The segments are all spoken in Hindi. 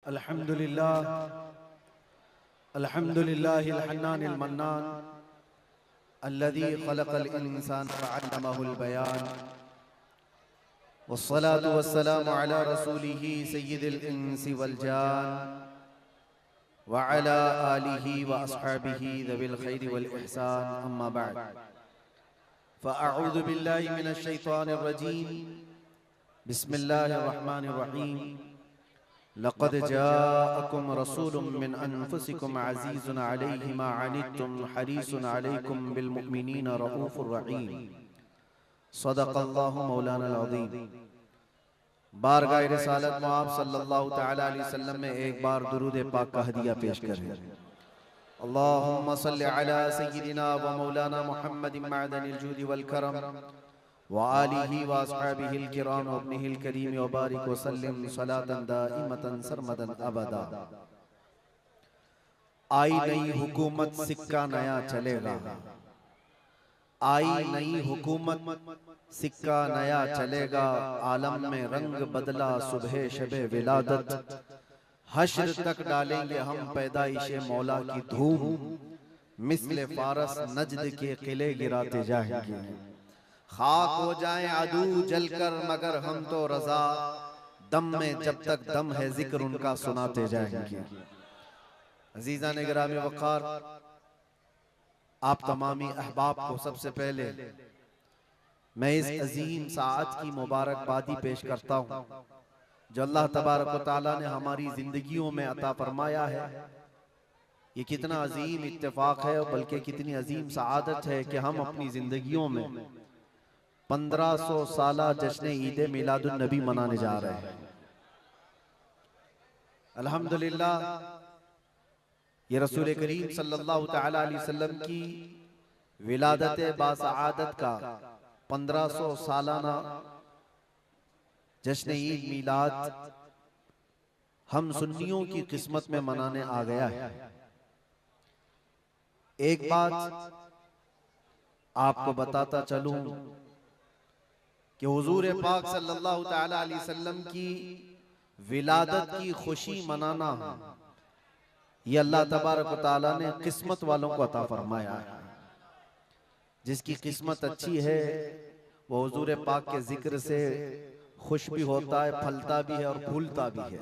अल्हम्दुलिल्लाह अल्हम्दुलिल्लाहिल हन्नानिल मन्नान अल्लज़ी खलक़ल इंसान वअल्लमहुल बयान वस्सलातु वस्सलामु अला रसूलिही सय्यिदिल इंसी वल जान व अला आलिही व अस्हाबिही ज़विल खैरि वल इहसान अम्मा बअद फ़अऊज़ु बिल्लाहि मिनश शैतानिर रजीम बिस्मिल्लाहिर रहमानिर रहीम लक़द जाअकुम रसूलुम मिन अनफुसिकुम अज़ीज़ुन अलैहि मा अनित्तुम हरीसुन अलैकुम बिल मुमिनीना रऊफ़ुर रहीम सदक़ल्लाहु मौलाना अज़ीम। बारगाह रिसालत में आप सल्लल्लाहु तआला अलैहि वसल्लम में एक बार दुरूद पाक का हदिया पेश करें। अल्लाहुम्मा सल्लि अला सय्यिदिना व मौलाना मुहम्मदिन मअदनिल जूदि वल करम व आलिही व अस्हाबिहिल किराम व इब्निहिल करीम व बारिक व सल्लिम सलातन दाइमतन सरमदन अबदा। आई नई हुकूमत सिक्का नया चलेगा, आई नई हुकूमत सिक्का नया चलेगा, आलम में रंग बदला सुबह शबे विलादत, हश्र तक डालेंगे हम पैदाइशे मौला की धूम, मिस्ले फारस नजद के किले गिराते जाएंगे, खाक हो जाएं अदू जलकर मगर हम तो रजा, दम में जब तक दम है जिक्र उनका सुनाते जाएंगे। अजीज़ा ने गिरामी वक़ार, आप तमामी अहबाब को सबसे पहले मैं इस अजीम साअत की मुबारकबादी पेश करता हूँ जो अल्लाह तबारक व तआला ने हमारी जिंदगियों में अता फरमाया है। ये कितना अजीम इत्तेफाक है और बल्कि कितनी अजीम सआदत है कि हम अपनी जिंदगियों में 1500 साला जश्न ईद मिलादुन नबी मनाने जा रहे हैं। अल्हम्दुलिल्लाह, ये रसूल करीम सल्लल्लाहु तआला अलैहि वसल्लम की विलादत बासआदत का 1500 सालाना जश्न ईद मिलाद हम सुन्नियों की किस्मत में मनाने आ गया है। एक बात आपको बताता चलूं कि हुजूर पाक सल्लल्लाहु तआला अलैहि वसल्लम की विलादत की खुशी मनाना ये अल्लाह तबारक व तआला ने किस्मत वालों को अता फरमाया है। जिसकी किस्मत अच्छी है वो हुजूर पाक के जिक्र से खुश भी होता है, फलता भी है और फूलता भी है,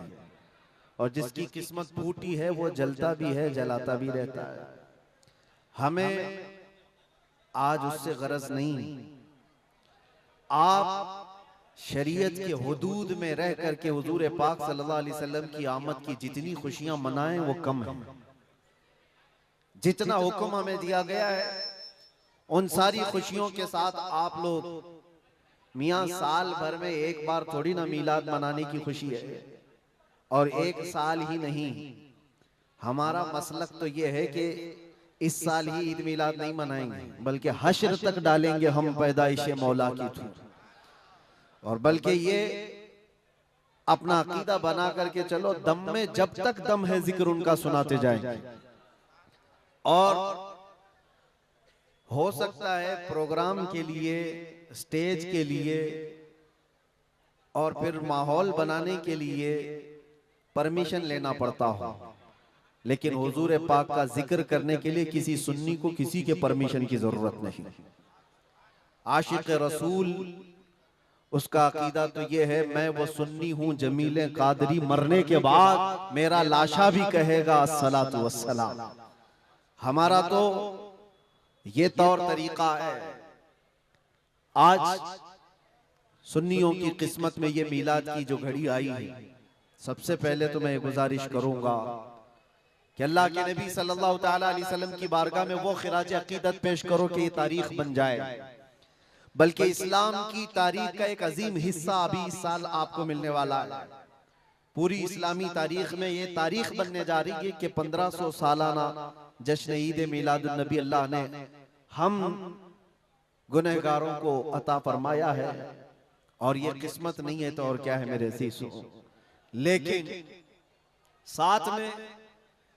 और जिसकी किस्मत फूटी है वो जलता भी है, जलाता भी रहता है। हमें आज उससे गरज नहीं, आप शरीयत के हुदूद में रह करके हुजूर पाक सल्लल्लाहु अलैहि वसल्लम की आमद की जितनी खुशियां मनाएं वो कम है। जितना हुक्म हमें दिया गया है उन सारी खुशियों के साथ आप लोग मियां साल भर में एक बार थोड़ी ना मीलाद मनाने की खुशी है, और एक साल ही नहीं, हमारा मसलक तो ये है कि इस साल ही ईद मिलाद नहीं मनाएंगे बल्कि हश्र तक डालेंगे हम पैदाइशे मौला की धूम, और बल्कि ये अपना अकीदा बना करके चलो दम में जब तक दम है जिक्र उनका सुनाते जाएंगे। और हो सकता है प्रोग्राम के लिए, स्टेज के लिए और फिर माहौल बनाने के लिए परमिशन लेना पड़ता हो, लेकिन हुजूर पाक का जिक्र करने के लिए किसी सुन्नी को किसी के परमिशन की जरूरत नहीं। आशिक रसूल उसका अकीदा तो ये है, मैं वो सुन्नी हूं जमीले कादरी, मरने के बाद मेरा लाशा भी कहेगा अस्सलातु वस्सलाम। हमारा तो ये तौर तरीका है। आज सुन्नियों की किस्मत में ये मीलाद की जो घड़ी आई है, सबसे पहले तो मैं गुजारिश करूंगा कि अल्लाह के नबी सल्लल्लाहु तआला अलैहि वसल्लम की बारगाह में वो खिराज अकीदत पेश करो कि ये तारीख बन जाए, बल्कि इस्लाम की तारीख का एक अजीम हिस्सा अभी इस साल आपको मिलने वाला है। पूरी इस्लामी तारीख में ये तारीख बनने जा रही है कि 1500 सालाना जश्न ईद मिलादुन नबी अल्लाह ने हम गुनहगारों को अता फरमाया है, और ये किस्मत नहीं है तो और क्या है मेरे अज़ीज़ों। लेकिन साथ में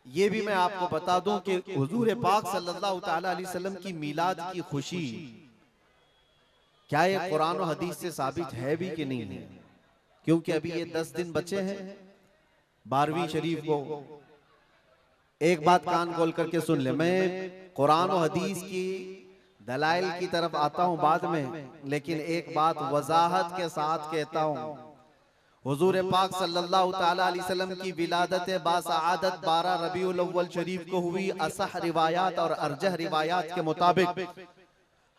ये भी मैं आपको बता दूं कि हुजूर पाक सल्लल्लाहु तआला अलैहि वसल्लम की मीलाद की खुशी क्या ये कुरान और हदीस से साबित है भी कि नहीं है, क्योंकि अभी ये 10 दिन बचे हैं, 12वीं शरीफ को एक बात कान खोल करके सुन ले। मैं कुरान और हदीस की दलाइल की तरफ आता हूं बाद में, लेकिन एक बात वजाहत के साथ कहता हूं। हुजूर पाक सल्लल्लाहु ताला अलैहि वसल्लम की विलादत बासआदत 12 रबीउल अव्वल शरीफ को हुई। असह रिवायात और अरजह रिवायात के मुताबिक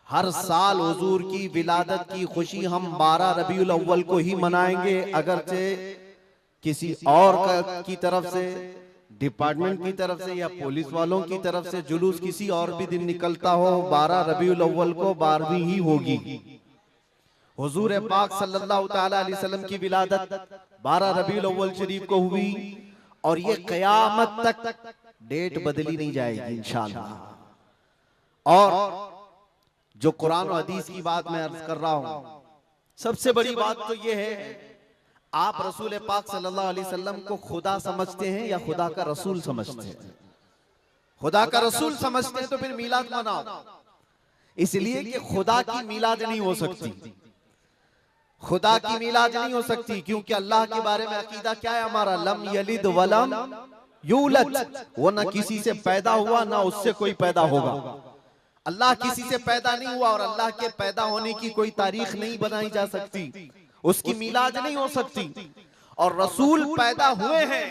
हर साल हुजूर की विलादत की खुशी हम 12 रबीउल अव्वल को ही मनाएंगे, अगरचे किसी और की तरफ से, डिपार्टमेंट की तरफ से या पुलिस वालों की तरफ से जुलूस किसी और भी दिन निकलता हो, 12 रबीउल अव्वल को 12वीं ही होगी। हुजूर पाक सल्लल्लाहु ताला अलैहि वसल्लम की विलादत 12 रबीउल अव्वल शरीफ को हुई और ये कयामत तक डेट बदली नहीं जाएगी इंशाअल्लाह। और जो कुरान और हदीस की बात मैं अर्ज कर रहा हूं, सबसे बड़ी बात तो ये है, आप रसूल पाक सल्लल्लाहु अलैहि वसल्लम को खुदा समझते हैं या खुदा का रसूल समझते हैं? खुदा का रसूल समझते हैं तो फिर मिलाद मनाओ, इसलिए कि खुदा की मिलाद नहीं हो सकती। खुदा की मिलाद नहीं हो सकती क्योंकि अल्लाह के बारे में अकीदा क्या है हमारा? लम यलिद वलम यूलद, वो ना किसी से पैदा हुआ ना उससे कोई पैदा होगा। अल्लाह किसी से पैदा नहीं हुआ और अल्लाह के पैदा होने की कोई तारीख नहीं बनाई जा सकती, उसकी मिलाद नहीं हो सकती। और रसूल पैदा हुए हैं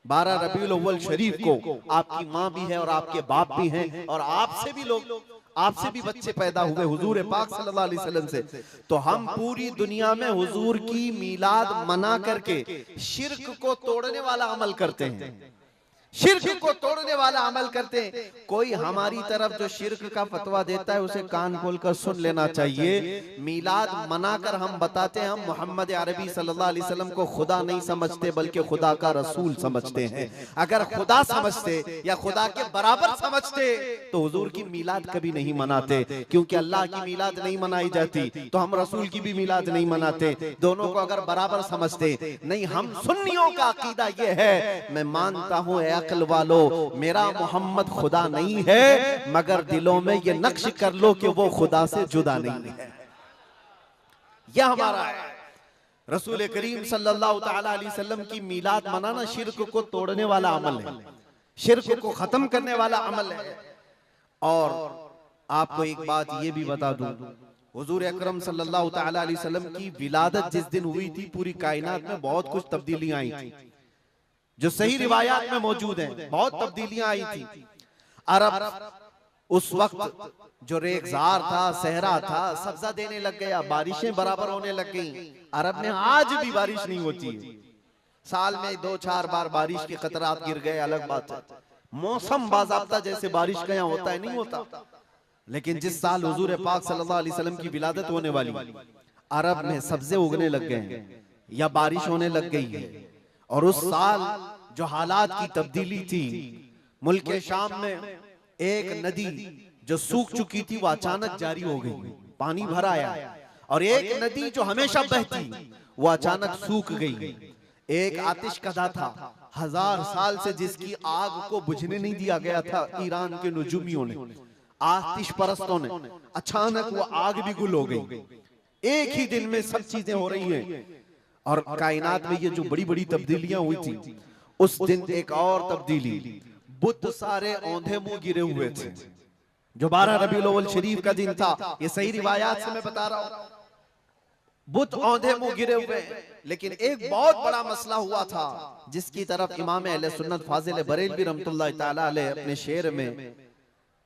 12 रबीउल अव्वल शरीफ को। आपकी माँ भी है और आपके बाप भी हैं और आपसे भी लोग, आपसे भी बच्चे पैदा हुए हुजूर पाक सल्लल्लाहु अलैहि वसल्लम से। तो हम पूरी दुनिया में हुजूर की मिलाद मना करके शिर्क को तोड़ने वाला अमल करते हैं, शिर्क को तोड़ने वाला अमल करते हैं। कोई हमारी तरफ जो शिर्क का फतवा देता है उसे कान खोलकर सुन लेना चाहिए। मिलाद मनाकर हम बताते हैं हम मोहम्मद अरबी सल्लल्लाहु अलैहि वसल्लम को खुदा नहीं समझते बल्कि खुदा का रसूल समझते हैं। अगर खुदा समझते या खुदा के बराबर समझते तो हुजूर की मिलाद कभी नहीं मनाते, क्योंकि अल्लाह की मिलाद नहीं मनाई जाती तो हम रसूल की भी मिलाद नहीं मनाते। दोनों को अगर बराबर समझते नहीं, हम सुन्नियों का अकीदा यह है, मैं मानता हूं अक्ल वालो मेरा मोहम्मद खुदा नहीं है, मगर दिलों में ये नक्श कर लो कि वो खुदा से जुदा नहीं है। यह हमारा है। रसूल करीम सल्लल्लाहु ताला अलैहि वसल्लम की मिलाद मनाना शिर्क को तोड़ने वाला अमल है, शिर्क को खत्म करने वाला अमल है। और आपको एक बात ये भी बता दूं, हुजूर अकरम सल्लल्लाहु ताला अलैहि वसल्लम की विलादत जिस दिन हुई थी पूरी कायनात में बहुत कुछ तब्दीलियां आई थी, जो सही रिवायात में मौजूद हैं। बहुत तब्दीलियां आई थी। अरब उस वक्त जो रेगजार था, सहरा था, सब्जा देने लग गया, बारिशें बराबर होने लग गई। अरब में आज भी बारिश नहीं होती है, साल में 2-4 बार बारिश के खतरात गिर गए, अलग बात है। मौसम बाज़ाब्ता जैसे बारिश का यहाँ होता है नहीं होता। लेकिन जिस साल हुजूर पाक सल्लल्लाहु अलैहि वसल्लम की विलादत होने वाली, अरब में सब्जे उगने लग गए या बारिश होने लग गई है। और उस साल जो हालात की तब्दीली थी, मुल्क शाम में एक नदी जो सूख चुकी थी वो अचानक जारी हो गई, पानी भर आया। और एक नदी जो हमेशा बहती वो अचानक सूख गई। एक आतिशकदा था 1000 साल से जिसकी आग को बुझने नहीं दिया गया था ईरान के नुजूमियों ने, आतिश परस्तों ने, अचानक वो आग भी गुल हो गई। एक ही दिन में सब चीजें हो रही हैं। और कायनात में ये जो बड़ी बड़ी तब्दीलियां हुई थी, उस दिन एक और तब्दीली, बुत सारे औंधे मुंह गिरे हुए थे। जो 12 रबीउल अव्वल शरीफ का दिन था, ये सही रिवायात से मैं बता रहा हूं, बुत औंधे मुंह गिरे हुए। लेकिन एक बहुत बड़ा मसला हुआ था जिसकी तरफ इमाम अहले सुन्नत फाजिल बरेलवी रहमतुल्लाह ताला अलैह अपने शेर में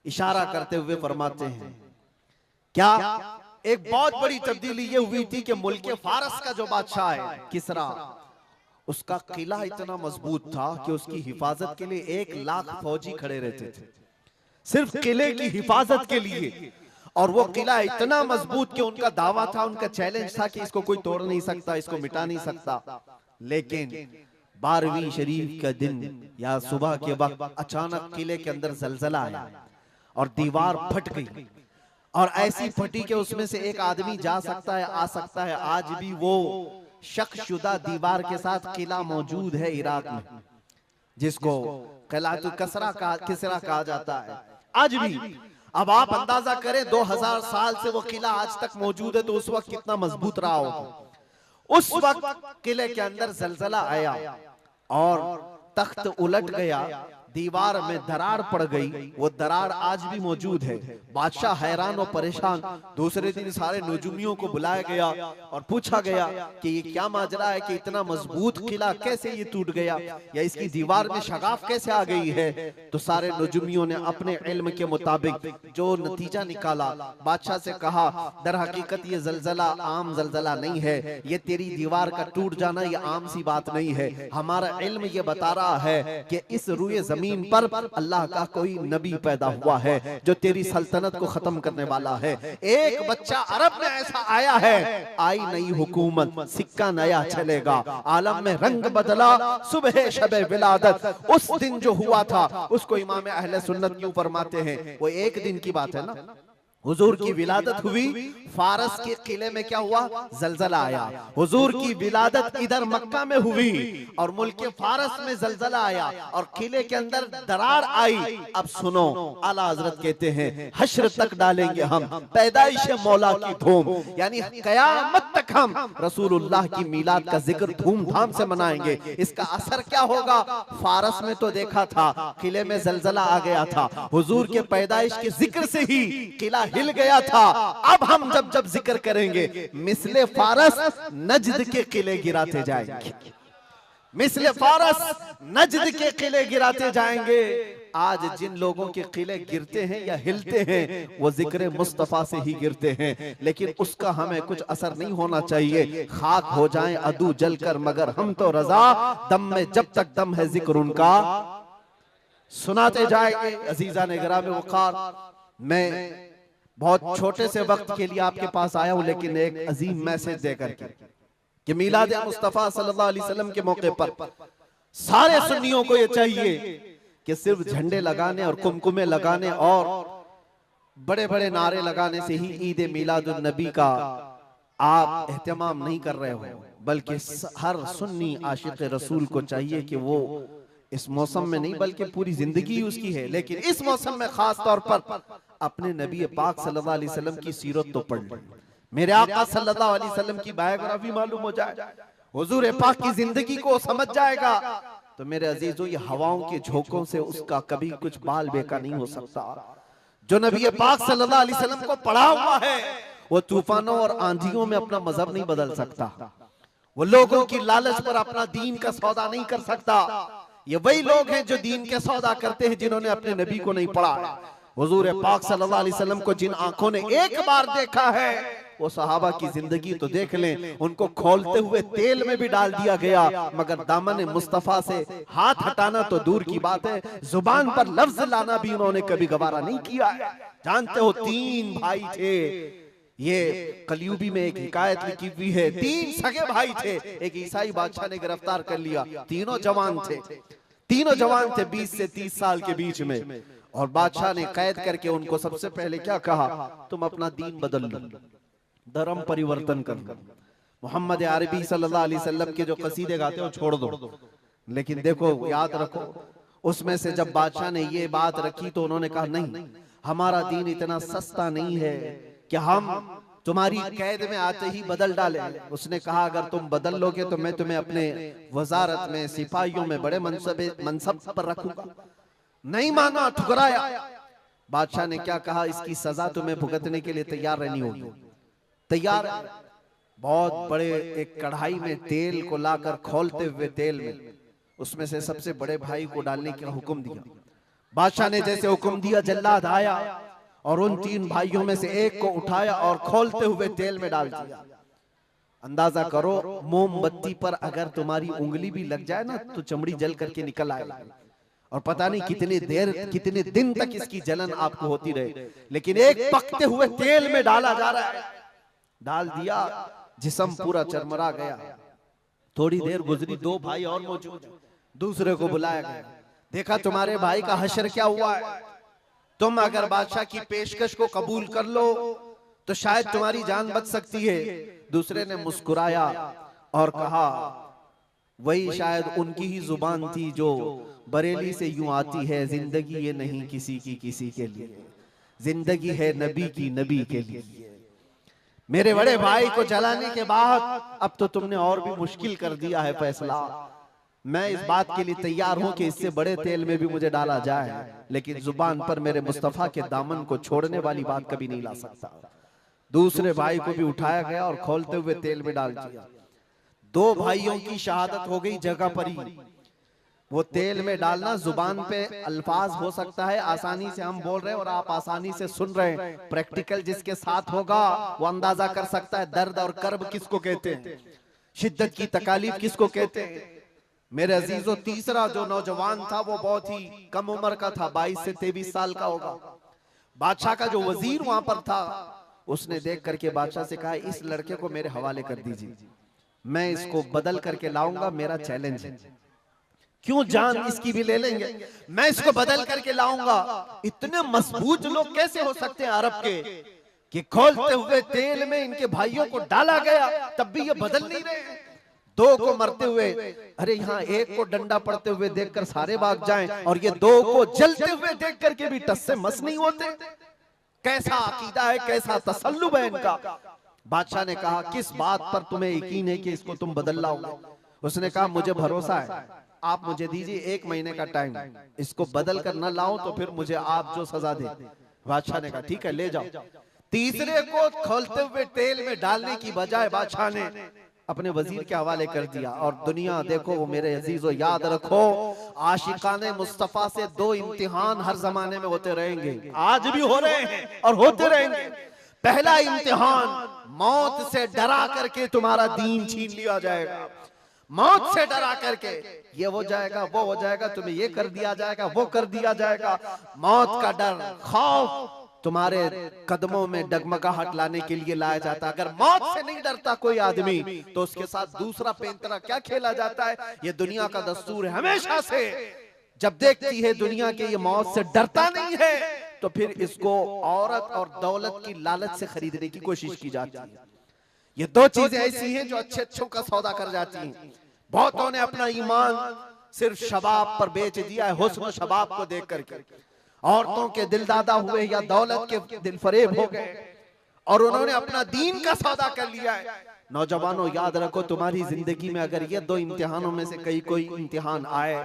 इशारा करते हुए फरमाते हैं, क्या एक बहुत बड़ी तब्दीली ये हुई थी कि मुल्क फारस का जो बादशाह है किसरा, उसका किला इतना मजबूत था कि उसकी हिफाजत के लिए 1 लाख फौजी खड़े रहते थे, सिर्फ किले की हिफाजत के लिए। और वो किला इतना मजबूत कि उनका दावा था, उनका चैलेंज था कि इसको कोई तोड़ नहीं सकता, इसको मिटा नहीं सकता। लेकिन 12वीं शरीफ का दिन या सुबह के वक्त अचानक किले के अंदर जलजला आया और दीवार फट गई। और ऐसी फटी कि उसमें से एक आदमी जा सकता है, आ सकता है। आज भी वो शक्शुदा दीवार के साथ किला मौजूद है इराक में, जिसको किलातुल किसरा कहा जाता है आज भी। अब आप अंदाजा करें 2000 साल से वो किला आज तक मौजूद है, तो उस वक्त कितना मजबूत रहा होगा। उस वक्त किले के अंदर जलजला आया, और तख्त उलट गया, दीवार में दरार पड़ गई, वो दरार आज भी मौजूद है। बादशाह हैरान और परेशान। दूसरे दिन सारे नजूमियों को बुलाया गया और पूछा गया कि ये क्या माजरा है कि इतना मजबूत किला कैसे ये टूट गया, या इसकी दीवार में शगाफ कैसे आ गई है। तो सारे नजूमियों ने अपने इल्म के मुताबिक जो नतीजा निकाला, बादशाह से कहा दर हकीकत ये जलजला आम जलजला नहीं है, ये तेरी दीवार का टूट जाना ये आम सी बात नहीं है। हमारा इल्म ये बता रहा है कि इस रुए जमीन पर अल्लाह का कोई नबी पैदा हुआ है जो तेरी सल्तनत को खत्म करने वाला है। एक बच्चा अरब में ऐसा आया है, आई नई हुकूमत, सिक्का नया चलेगा, आलम में रंग बदला, सुबह शबे विलादत। उस दिन जो हुआ था उसको इमाम अहले सुन्नत क्यों फरमाते हैं, वो एक दिन की बात है ना। हुजूर की विलादत हुई, फारस के किले में क्या हुआ, जलजला आया। हुजूर की विलादत इधर मक्का में हुई और मुल्क फारस में जलजला आया और किले के अंदर दरार आई। अब सुनो, आला हजरत कहते हैं हश्र तक डालेंगे हम पैदाइश मौला की धूम, यानी कयामत तक हम रसूलुल्लाह की मिलाद का जिक्र धूमधाम से मनाएंगे। इसका असर क्या होगा, फारस में तो देखा था किले में जलजला आ गया था, हुजूर के पैदाइश के जिक्र से ही किला हिल गया था। अब हम जब जब जिक्र करेंगे मिसले फारस नजद के किले गिराते जाएंगे, मिसले फारस नजद के किले गिराते जाएंगे। आज जिन लोगों के किले गिरते हैं या हिलते हैं वो जिक्र मुस्तफा से ही गिरते हैं, लेकिन उसका हमें कुछ असर नहीं होना चाहिए। खाक हो जाएं अदू जलकर मगर हम तो रजा, दम में जब तक दम है जिक्र उनका सुनाते जाएंगे। अजीजा ने गिरामे वक़ार, मैं बहुत छोटे से वक्त के लिए आपके पास आया हूं, लेकिन एक अजीम मैसेज देकर के कि मिलाद मुस्तफा सल्लल्लाहु अलैहि वसल्लम के मौके पर सारे सुन्नियों को ये चाहिए कि सिर्फ झंडे लगाने और कुमकुमे लगाने और बड़े बड़े नारे लगाने से ही ईद मिलादुन नबी का आप एहतमाम नहीं कर रहे हो, बल्कि हर सुन्नी आशिक रसूल को चाहिए कि वो इस मौसम में नहीं बल्कि पूरी जिंदगी उसकी है, लेकिन इस मौसम में खास तौर पर अपने नबी पाक सल्लल्लाहु अलैहि वसल्लम की सीरत तो पढ़ ले, मेरे आका सल्लल्लाहु अलैहि वसल्लम की बायोग्राफी मालूम हो जाए, हुजूर पाक की जिंदगी को समझ जाएगा। तो मेरे अजीजों, ये हवाओं के झोंकों से उसका कभी कुछ बाल बेका नहीं हो सकता। जो नबी पाक सल्लल्लाहु अलैहि वसल्लम को पढ़ा हुआ है वो तूफानों और आंधियों में अपना मजहब नहीं बदल सकता, वो लोगों की लालच पर अपना दीन का सौदा नहीं कर सकता। ये वही लोग हैं जो दीन के सौदा करते हैं जिन्होंने अपने नबी को नहीं पढ़ा। हुजूर पाक सल्लल्लाहु अलैहि वसल्लम को जिन आंखों ने एक बार देखा है वो सहाबा की जिंदगी तो देख लें, उनको खोलते हुए तेल में भी डाल दिया गया, मगर दामन मुस्तफा से हाथ हटाना तो दूर की बात है, जुबान पर लफ्ज लाना भी उन्होंने कभी गवारा नहीं किया। जानते हो, 3 भाई थे, ये कलयुगी में एक हिकायत लिखी हुई है, 3 सगे भाई थे, एक ईसाई बादशाह ने गिरफ्तार कर लिया, तीनों जवान थे, 20 से 30 साल के बीच में, और बादशाह ने कैद करके उनको सबसे पहले क्या कहा, तुम अपना दीन बदल लो, धर्म परिवर्तन कर लो, मोहम्मद अरबी सल्लल्लाहु अलैहि वसल्लम के जो कसीदे गाते हो छोड़ दो। लेकिन देखो, याद रखो, उसमें से जब बादशाह ने ये बात रखी तो उन्होंने कहा नहीं, हमारा दीन इतना सस्ता नहीं है कि हम तुम्हारी कैद में आते ही बदल डाले। उसने कहा अगर तुम बदल लोगे तो मैं तुम्हें अपने वजारत में सिपाहियों में बड़े मनसब पर रखूंगा। नहीं माना, ठुकराया। बादशाह ने क्या कहा, इसकी सजा तुम्हें भुगतने के लिए तैयार रहनी होगी। तैयार। बहुत बड़े एक कढ़ाई में तेल को लाकर खोलते हुए तेल में उसमें से सबसे बड़े भाई को डालने का हुक्म दिया। बादशाह ने जैसे हुक्म दिया, जल्लाद आया और उन 3 भाइयों में से एक को उठाया और खोलते हुए तेल में डाल दिया। अंदाजा करो, मोमबत्ती पर अगर तुम्हारी उंगली भी लग जाए ना तो चमड़ी जल करके निकल आएगी, और पता नहीं कितने दिन तक इसकी जलन आपको होती रहे। लेकिन एक पकते हुए तेल में डाला जा रहा है, डाल दिया, जिस्म पूरा चरमरा गया। थोड़ी देर गुजरी, 2 भाई और मौजूद, दूसरे को बुलाया गया, देखा तुम्हारे भाई का हश्र क्या हुआ है, तुम अगर बादशाह की पेशकश को कबूल कर लो तो शायद तुम्हारी जान बच सकती है। दूसरे ने मुस्कुराया और कहा वही शायद उनकी ही जुबान थी जो बरेली से यूं आती है, जिंदगी ये नहीं किसी की किसी के लिए, जिंदगी है नबी की नबी के लिए। मेरे बड़े भाई को जलाने के बाद अब तो तुमने और भी मुश्किल कर दिया है फैसला। मैं इस बात के लिए तैयार हूं कि इससे बड़े तेल में भी मुझे डाला जाए, लेकिन जुबान पर मेरे मुस्तफा के दामन को छोड़ने वाली बात कभी नहीं ला सकता। दूसरे भाई को भी उठाया गया और खोलते हुए तेल में डाल दिया। दो भाइयों की शहादत हो गई जगह पर ही। वो तेल में डालना जुबान पे अल्फाज हो सकता है, आसानी से हम बोल रहे हैं और आप आसानी से सुन रहे हैं। प्रैक्टिकल जिसके साथ होगा वो अंदाजा कर सकता है दर्द और कर्ब किसको कहते हैं, शिद्दत की तकालीफ किसको कहते हैं। मेरे अजीजों, तीसरा जो नौजवान था वो बहुत ही कम उम्र का था, 22 से 23 साल का होगा। बादशाह का जो वजीर वहां पर था, उसने देख करके बादशाह से कहा, इस लड़के को मेरे हवाले कर दीजिए, मैं इसको बदल करके लाऊंगा, मेरा चैलेंज है। क्यों जान इसकी भी ले लेंगे, मैं इसको बदल करके लाऊंगा। इतने मजबूत लोग कैसे हो सकते हैं अरब के कि खोलते हुए तेल में इनके भाइयों को डाला गया, तब भी ये बदल नहीं रहे। दो को मरते हुए, अरे यहाँ एक को डंडा पड़ते हुए देखकर सारे भाग जाएं, और ये दो को जलते हुए देख करके भी टस से मस नहीं होते। कैसा अकीदा है, कैसा तसल्लुब है इनका। बादशाह ने कहा, किस बात पर तुम्हें यकीन है कि इसको तुम बदल लाओगे। उसने कहा, मुझे भरोसा है, आप मुझे दीजिए 1 महीने का टाइम, इसको बदल कर न लाऊं तो फिर मुझे आप जो सजा दे। बादशाह ने कहा, ठीक है, ले जाओ। तीसरे को खोलते हुए तेल में डालने की बजाय बादशाह ने अपने वजीर के हवाले कर दिया। और दुनिया देखो, वो मेरे अजीजों याद रखो, आशिकाने मुस्तफा से 2 इम्तिहान हर जमाने में होते रहेंगे, आज भी हो रहे हैं और होते रहेंगे। पहला इम्तिहान, मौत से डरा करके तुम्हारा दीन छीन लिया जाएगा। मौत से डरा करके ये हो जाएगा, वो हो जाएगा, तुम्हें ये कर दिया जाएगा, वो कर दिया जाएगा। मौत का डर, खौफ तुम्हारे कदमों में डगमगाहट लाने के लिए लाया जाता है। अगर मौत से नहीं डरता कोई आदमी, तो उसके साथ दूसरा पेंतरा क्या खेला जाता है। ये दुनिया का दस्तूर है, हमेशा से जब देखती है दुनिया के ये मौत से डरता नहीं है, तो फिर इसको औरत और दौलत की लालच से खरीदने की कोशिश की जाती है। ये 2 चीजें ऐसी हैं जो अच्छे अच्छों का सौदा कर जाती हैं। बहुतों ने अपना ईमान सिर्फ शबाब पर बेच दिया है, हुस्न शबाब को देख करके। औरतों के दिल दादा हुए या दौलत के दिल फरेब हो गए, और उन्होंने अपना दीन का सौदा कर लिया है। नौजवानों, याद रखो, तुम्हारी जिंदगी में अगर ये 2 इम्तिहानों में से कोई इम्तिहान आए,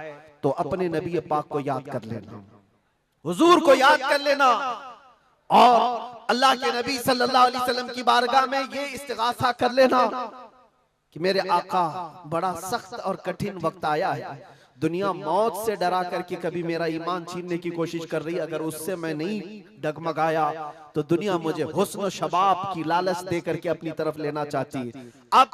तो अपने नबी पाक को याद कर लेना, हुजूर को याद कर लेना, और अल्लाह के नबी सल्लल्लाहु अलैहि वसल्लम की बारगाह में ये इस्तिगासा कर लेना कि मेरे आका, बड़ा सख्त और कठिन वक्त आया है। दुनिया मौत से डरा करके कभी मेरा ईमान छीनने की कोशिश कर रही है, अगर उससे मैं नहीं डगमगाया तो दुनिया मुझे हुस्न शबाब की लालच दे करके अपनी तरफ लेना चाहती है। अब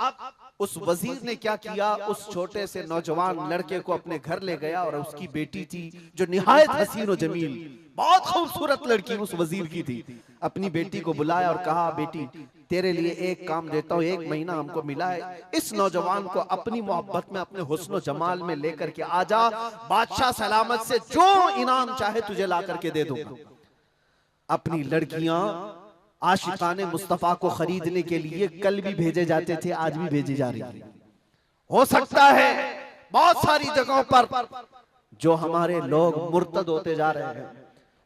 उस वजीर ने क्या किया, उस छोटे से नौजवान लड़के को अपने घर ले गया, और उसकी बेटी थी जो निहायत हसीन और जमील, बहुत खूबसूरत लड़की उस वजीर की थी। अपनी बेटी को बुलाया और कहा, बेटी तेरे लिए एक काम देता हूँ, 1 महीना हमको मिला है, इस नौजवान को अपनी मोहब्बत में, अपने हुस्न जमाल में लेकर के आजा, बादशाह सलामत से जो इनाम चाहे तुझे ला करके दे दूंगा। अपनी लड़कियां आशिकाने मुस्तफा को खरीदने के लिए कल भी भेजे जाते थे, आज भी भेजी जा रही है। हो सकता है बहुत सारी जगहों पर जो हमारे लोग मुर्तद होते जा रहे हैं,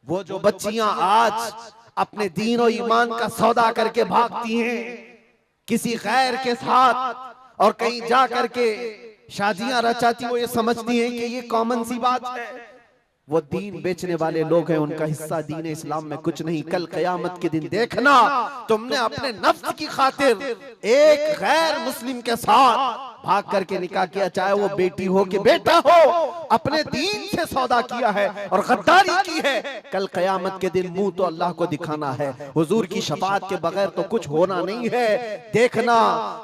वो जो बच्चियां आज अपने दीन और ईमान का सौदा करके भागती हैं किसी गैर के साथ, और कहीं जा करके शादियां रचाती, वो ये समझती हैं कि ये कॉमन सी बात है। वो दीन बेचने वाले लोग हैं, उनका हिस्सा दीन इस्लाम में कुछ नहीं। कल कयामत के दिन देखना, तुमने अपने नफ्स की खातिर एक गैर मुस्लिम के साथ भाग करके निकाह किया, चाहे वो बेटी हो कि बेटा हो, अपने दीन से सौदा किया है और गद्दारी की है। कल कयामत के दिन मुंह तो अल्लाह को दिखाना है, हुजूर की शफाअत के बगैर तो कुछ होना नहीं है। देखना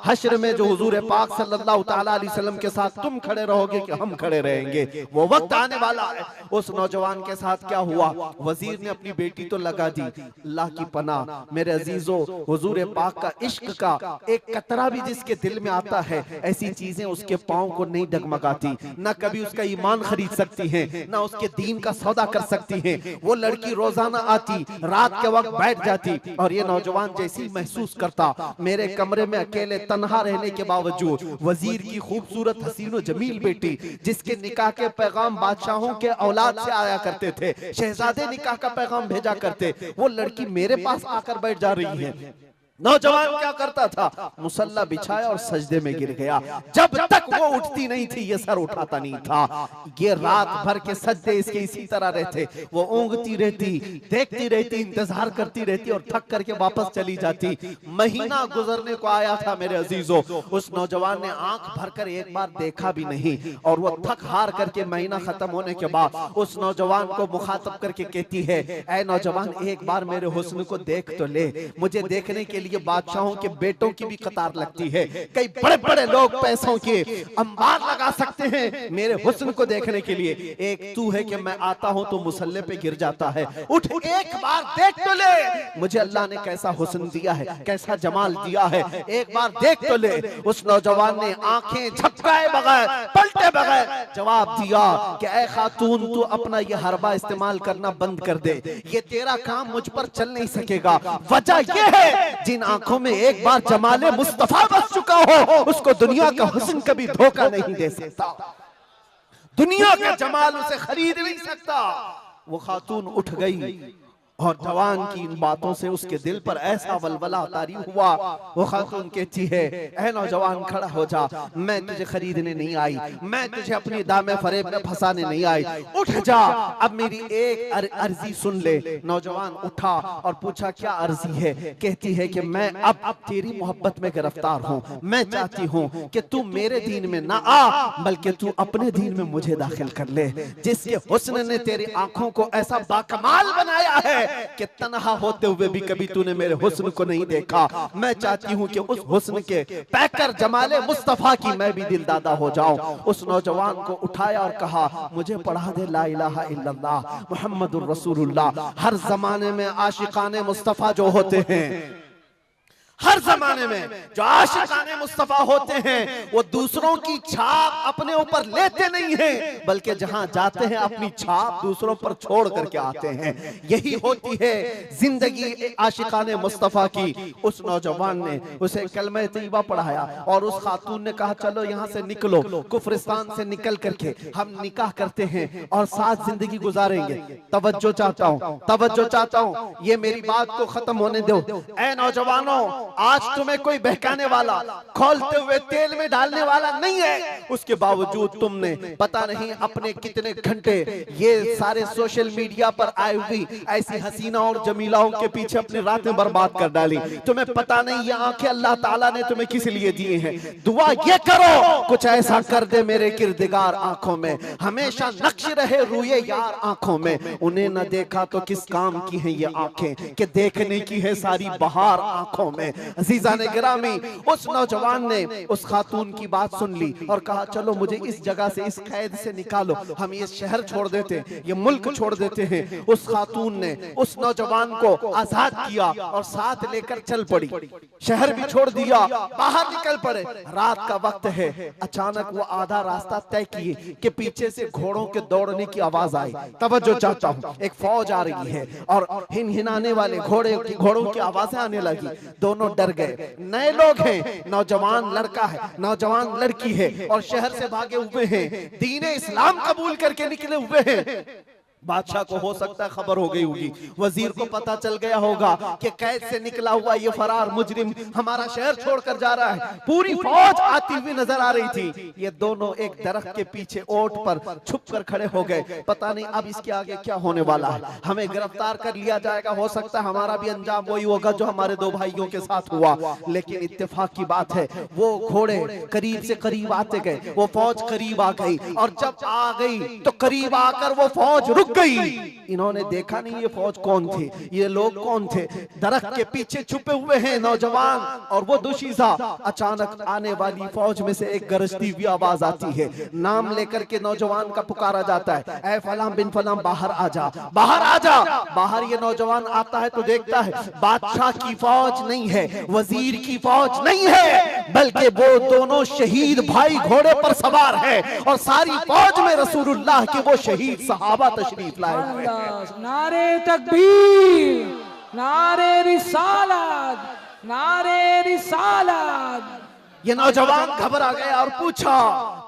हश्र में जो हुजूर पाक सल्लल्लाहु ताला अलैहि वसल्लम के साथ तुम खड़े रहोगे कि हम खड़े रहेंगे, वो वक्त आने वाला है। उस नौजवान के साथ क्या हुआ, वजीर ने अपनी बेटी तो लगा दी, अल्लाह की पनाह मेरे अजीजों, हुजूर पाक का इश्क का एक कतरा भी जिसके दिल में आता है, ऐसी चीजें उसके पांव को नहीं डगमगाती, ना कभी उसका ईमान खरीद सकती हैं, ना उसके दीन का सौदा कर सकती हैं। वो लड़की रोजाना आती, रात के वक्त बैठ जाती, और ये नौजवान जैसी महसूस करता, मेरे कमरे में अकेले तन्हा रहने के बावजूद वजीर की खूबसूरत हसीन और जमील बेटी, जिसके निकाह के पैगाम बादशाहों के औलाद से आया करते थे, शहजादे निकाह का पैगाम भेजा करते, वो लड़की मेरे पास आकर बैठ जा रही है। नौजवान क्या करता था, मुसल्ला बिछाया और सजदे में गिर गया। जब तक वो उठती नहीं थी ये सर उठाता नहीं था। ये रात भर के सजदे इसके इसी तरह रहते। वो ऊँगती रहती, देखती रहती, इंतजार करती रहती और थक करके वापस चली जाती। महीना गुजरने को आया था मेरे अजीजों, उस नौजवान ने आंख भरकर एक बार देखा भी नहीं। और वो थक हार करके महीना खत्म होने के बाद उस नौजवान को मुखातब करके कहती है, ऐ नौजवान एक बार मेरे हुस्न को देख तो ले। मुझे देखने के लिए बादशाहों के बेटों की भी कतार लगती है, कई बड़े बड़े लोग पैसों के अंबार लगा सकते हैं मेरे हुस्न को देखने के लिए। एक तू है कि मैं आता हूं तो मुसल्ले पे गिर जाता है। उठ एक बार देख तो ले, मुझे अल्लाह ने कैसा हुस्न दिया है, कैसा जमाल दिया है, एक बार देख तो ले। उस नौजवान ने आंखें झपकाए बगैर, पलटे बगैर जवाब दिया कि ऐ खातून तू अपना ये हरबा इस्तेमाल करना बंद कर दे, ये तेरा काम मुझ पर चल नहीं सकेगा। वजह यह है जिन आंखों में एक बार जमाले मुस्तफा बस चुका हो उसको दुनिया का हुस्न कभी धोखा नहीं दे सकता, दुनिया का जमाल उसे खरीद नहीं सकता। वो खातून उठ गई और जवान की इन बातों से उसके दिल पर ऐसा वलवला तारी हुआ। वो खातून कहती है, ऐ नौजवान खड़ा हो जा, मैं तुझे खरीदने नहीं आई, मैं तुझे अपनी दामे फरेब में फंसाने नहीं आई, उठ जा, अब मेरी एक अर्जी सुन ले। नौजवान उठा और पूछा क्या अर्जी है। कहती है कि मैं अब तेरी मोहब्बत में गिरफ्तार हूँ, मैं चाहती हूँ कि तू मेरे दीन में ना आ बल्कि तू अपने दीन में मुझे दाखिल कर ले। जिसके हुस्न ने तेरी आंखों को ऐसा बाकमाल बनाया है कि तन्हा होते हुए भी कभी तूने मेरे हुस्न को नहीं देखा, मैं चाहती हूँ कि उस हुस्न के पैकर जमाले मुस्तफा की मैं भी दिलदादा हो जाऊं। उस नौजवान को उठाया और कहा, मुझे पढ़ा दे ला इलाहा इल्लल्लाह मुहम्मदुर रसूलुल्लाह। हर जमाने में आशिकाने मुस्तफा जो होते हैं, हर जमाने में जो आशिकाने मुस्तफा होते हैं वो दूसरों की छाप अपने ऊपर लेते नहीं हैं, बल्कि जहां जाते हैं अपनी छाप दूसरों पर छोड़ करके आते हैं। यही होती है जिंदगी आशिकाने मुस्तफा की। उस नौजवान ने उसे कलमा तैयबा पढ़ाया और उस खातून ने कहा, चलो यहाँ से निकलो, कुफरिस्तान से निकल करके हम निकाह करते हैं और साथ जिंदगी गुजारेंगे। तवज्जो चाहता हूँ, तवज्जो चाहता हूँ, ये मेरी बात को खत्म होने दो। ऐ नौजवानों, आज तुम्हें कोई बहकाने वाला, खोलते हुए तेल में डालने वाला नहीं है, उसके बावजूद तुमने पता नहीं अपने कितने घंटे ये सारे सोशल मीडिया पर आई हुई ऐसी हसीना और जमीलाओं के पीछे अपनी रातें बर्बाद कर डाली। तुम्हें पता नहीं ये आंखें अल्लाह ताला ने तुम्हें किस लिए दिए हैं। दुआ ये करो कुछ ऐसा कर दे मेरे किरदिगार आंखों में, हमेशा नक्श रहे रूए यार आंखों में। उन्हें न देखा तो किस काम की है ये आंखें कि देखने की है सारी बहार आंखों में। अजीजा ने गिरामी, उस नौजवान ने उस खातून की बात सुन ली और कहा, चलो मुझे इस जगह से, इस कैद से निकालो, हम ये शहर छोड़ देते हैं, ये मुल्क छोड़ देते हैं। उस खातून ने उस नौजवान को आजाद किया और साथ लेकर चल पड़ी, शहर भी छोड़ दिया, बाहर निकल पड़े। रात का वक्त है, अचानक वो आधा रास्ता तय किए कि पीछे से घोड़ों के दौड़ने की आवाज आई। तवज्जो चाहता हूँ, एक फौज आ रही है और हिनहिनाने वाले घोड़ों की आवाजें आने लगी। दोनों डर गए, नए लोग हैं, नौजवान लड़का है, नौजवान लड़की है और शहर से भागे हुए हैं, दीन इस्लाम कबूल करके निकले हुए हैं। बादशाह को हो सकता है खबर हो गई होगी, वजीर को पता चल गया होगा कि कैद से निकला हुआ ये फरार मुजरिम हमारा शहर छोड़कर जा रहा है। पूरी फौज आती हुई नजर आ रही थी। ये दोनों एक दरख्त के पीछे ओट पर छुप कर खड़े हो गए। पता नहीं अब इसके आगे क्या होने वाला है, हमें गिरफ्तार कर लिया जाएगा, हो सकता है हमारा भी अंजाम वही होगा जो हमारे दो भाइयों के साथ हुआ। लेकिन इत्तेफाक की बात है, वो घोड़े करीब से करीब आते गए, वो फौज करीब आ गई और जब आ गई तो करीब आकर वो फौज रुक गई। इन्होंने देखा नहीं ये फौज कौन थी, ये लोग कौन थे। दरख्त के पीछे छुपे हुए हैं नौजवान और वो दुशीजा। अचानक आने वाली फौज में से एक गरजती हुई आवाज आती है, नाम लेकर के नौजवान का पुकारा जाता है, ऐ फलां बिन फलां बाहर आ जा, बाहर आ जा। बाहर ये नौजवान आता है तो देखता है बादशाह की फौज नहीं है, वजीर की फौज नहीं है, बल्कि वो दोनों शहीद भाई घोड़े पर सवार है और सारी फौज में रसूलुल्लाह के वो शहीद सहाबा तशरीफ लाए हुए हैं। नारे तकबीर, नारे रिसालत, नारे रिसालत। ये नौजवान घबरा गया और पूछा,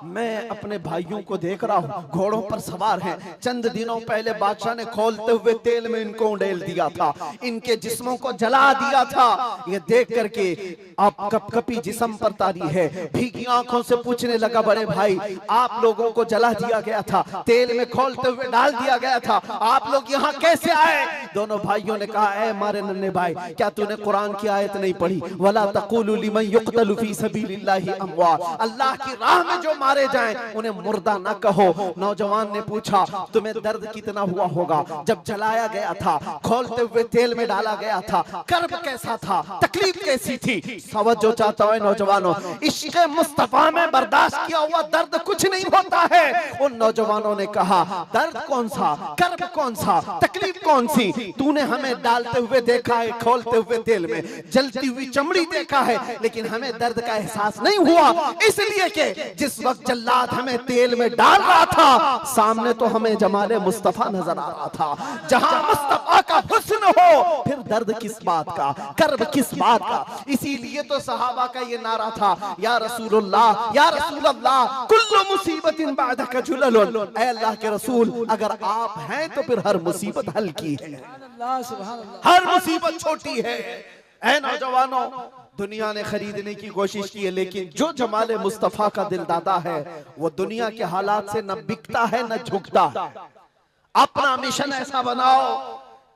मैं अपने भाइयों को देख रहा हूँ घोड़ों पर सवार हैं, चंद दिनों पहले बादशाह ने खोलते हुए तेल में इनको उंडेल दिया था, इनके जिस्मों को जला दिया था। ये देख करके आप कपकपी जिस्म पर तारी है, भीगी आंखों से पूछने लगा, बड़े भाई आप लोगों को जला दिया गया था, तेल में खोलते हुए डाल दिया गया था, आप लोग यहाँ कैसे आए? दोनों भाइयों ने कहा, ऐ मारे नन्हे भाई, क्या तूने कुरान की आयत नहीं पढ़ी, वला तक़ूलू लिमन युक़तलु फ़ी सबीलिल्लाहि अमवात, अल्लाह की राह में जो मारे जाएं उन्हें मुर्दा न कहो। नौजवान ने पूछा, तुम्हें दर्द कितना हुआ होगा जब जलाया गया था, खोलते हुए तेल में डाला गया था, कर्ब कैसा था, तकलीफ कैसी थी? तवज्जो चाहता है नौजवानों, इश्क़ मुस्तफा में बर्दाश्त किया हुआ दर्द कुछ नहीं होता है। उन नौजवानों ने कहा, दर्द कौन सा, कर्ब कौन सा, तकलीफ कौन सी? तूने हमें डालते हुए देखा है, खोलते हुए तेल में, जलती हुई चमड़ी देखा है, लेकिन हमें दर्द का एहसास नहीं हुआ, इसलिए कि जिस वक्त जल्लाद हमें तेल में डाल रहा था, सामने तो हमें जमाले मुस्तफा नजर आ रहा था। जहां मुस्तफा का हुस्न हो, फिर दर्द किस बात का, कर्ब किस बात का? इसीलिए तो सहाबा का ये नारा था, या रसूलुल्लाह या रसूलल्लाह कुल्लु मुसीबतिन बादका जुललुन, ऐ अल्लाह के रसूल अगर आप हैं तो फिर हर मुसीबत हल्की है, हर मुसीबत छोटी है। ऐ नौजवानों, दुनिया ने खरीदने की कोशिश की है, लेकिन जो जमाले मुस्तफा का दिलदादा है वो दुनिया के हालात से न बिकता है न झुकता है। अपना मिशन ऐसा बनाओ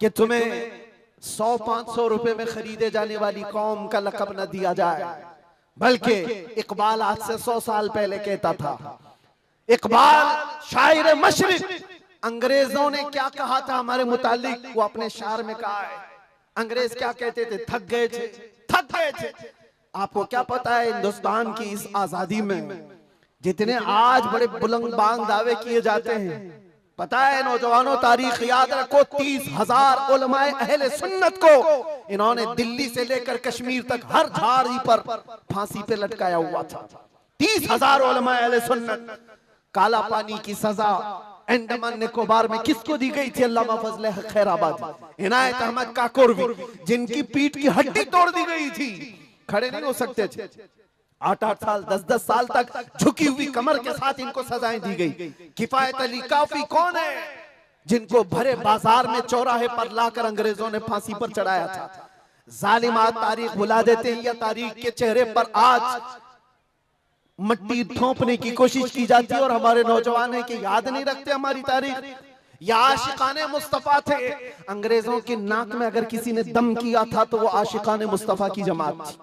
कि तुम्हें 100-500 रुपए में खरीदे जाने वाली कौम का लक़ब न दिया जाए, बल्कि इकबाल आज से 100 साल पहले कहता था, इकबाल शायर मशरिक, अंग्रेजों ने क्या कहा था हमारे मुतालिक, वो अपने शार में कहा है। अंग्रेज क्या कहते थे? थक गए थे, थक गए थे। आपको क्या पता है हिंदुस्तान की इस आजादी में जितने आज बड़े बुलंद बांग दावे किए जाते हैं, पता है नौजवानों, तारीख याद रखो, 30,000 उलमाए अहले सुन्नत को इन्होंने दिल्ली से लेकर कश्मीर तक हर झाड़ी पर फांसी पे लटकाया हुआ था। 30,000 उलमाए अहले सुन्नत। काला पानी की सजा अंडमान निकोबार में किसको दी गई थी? अल्लामा फजले खैराबादी, इनायत अहमद काकोरवी, जिनकी पीठ की हड्डी तोड़ दी गई थी, खड़े नहीं हो सकते थे। 8-8 साल 10-10 साल तक झुकी हुई कमर के साथ इनको सजाएं दी गई। किफायत अली काफी कौन है, जिनको भरे बाजार में चौराहे पर लाकर अंग्रेजों ने फांसी पर चढ़ाया था। जालिमात तारीख भुला देते हैं, या तारीख के चेहरे पर आज मट्टी थोपने की कोशिश की जाती है और हमारे नौजवान है कि याद नहीं रखते हमारी तारीख। या आशिकाने मुस्तफा थे, अंग्रेजों की नाक में अगर किसी ने दम किया था तो वो आशिकाने मुस्तफा की जमात थी,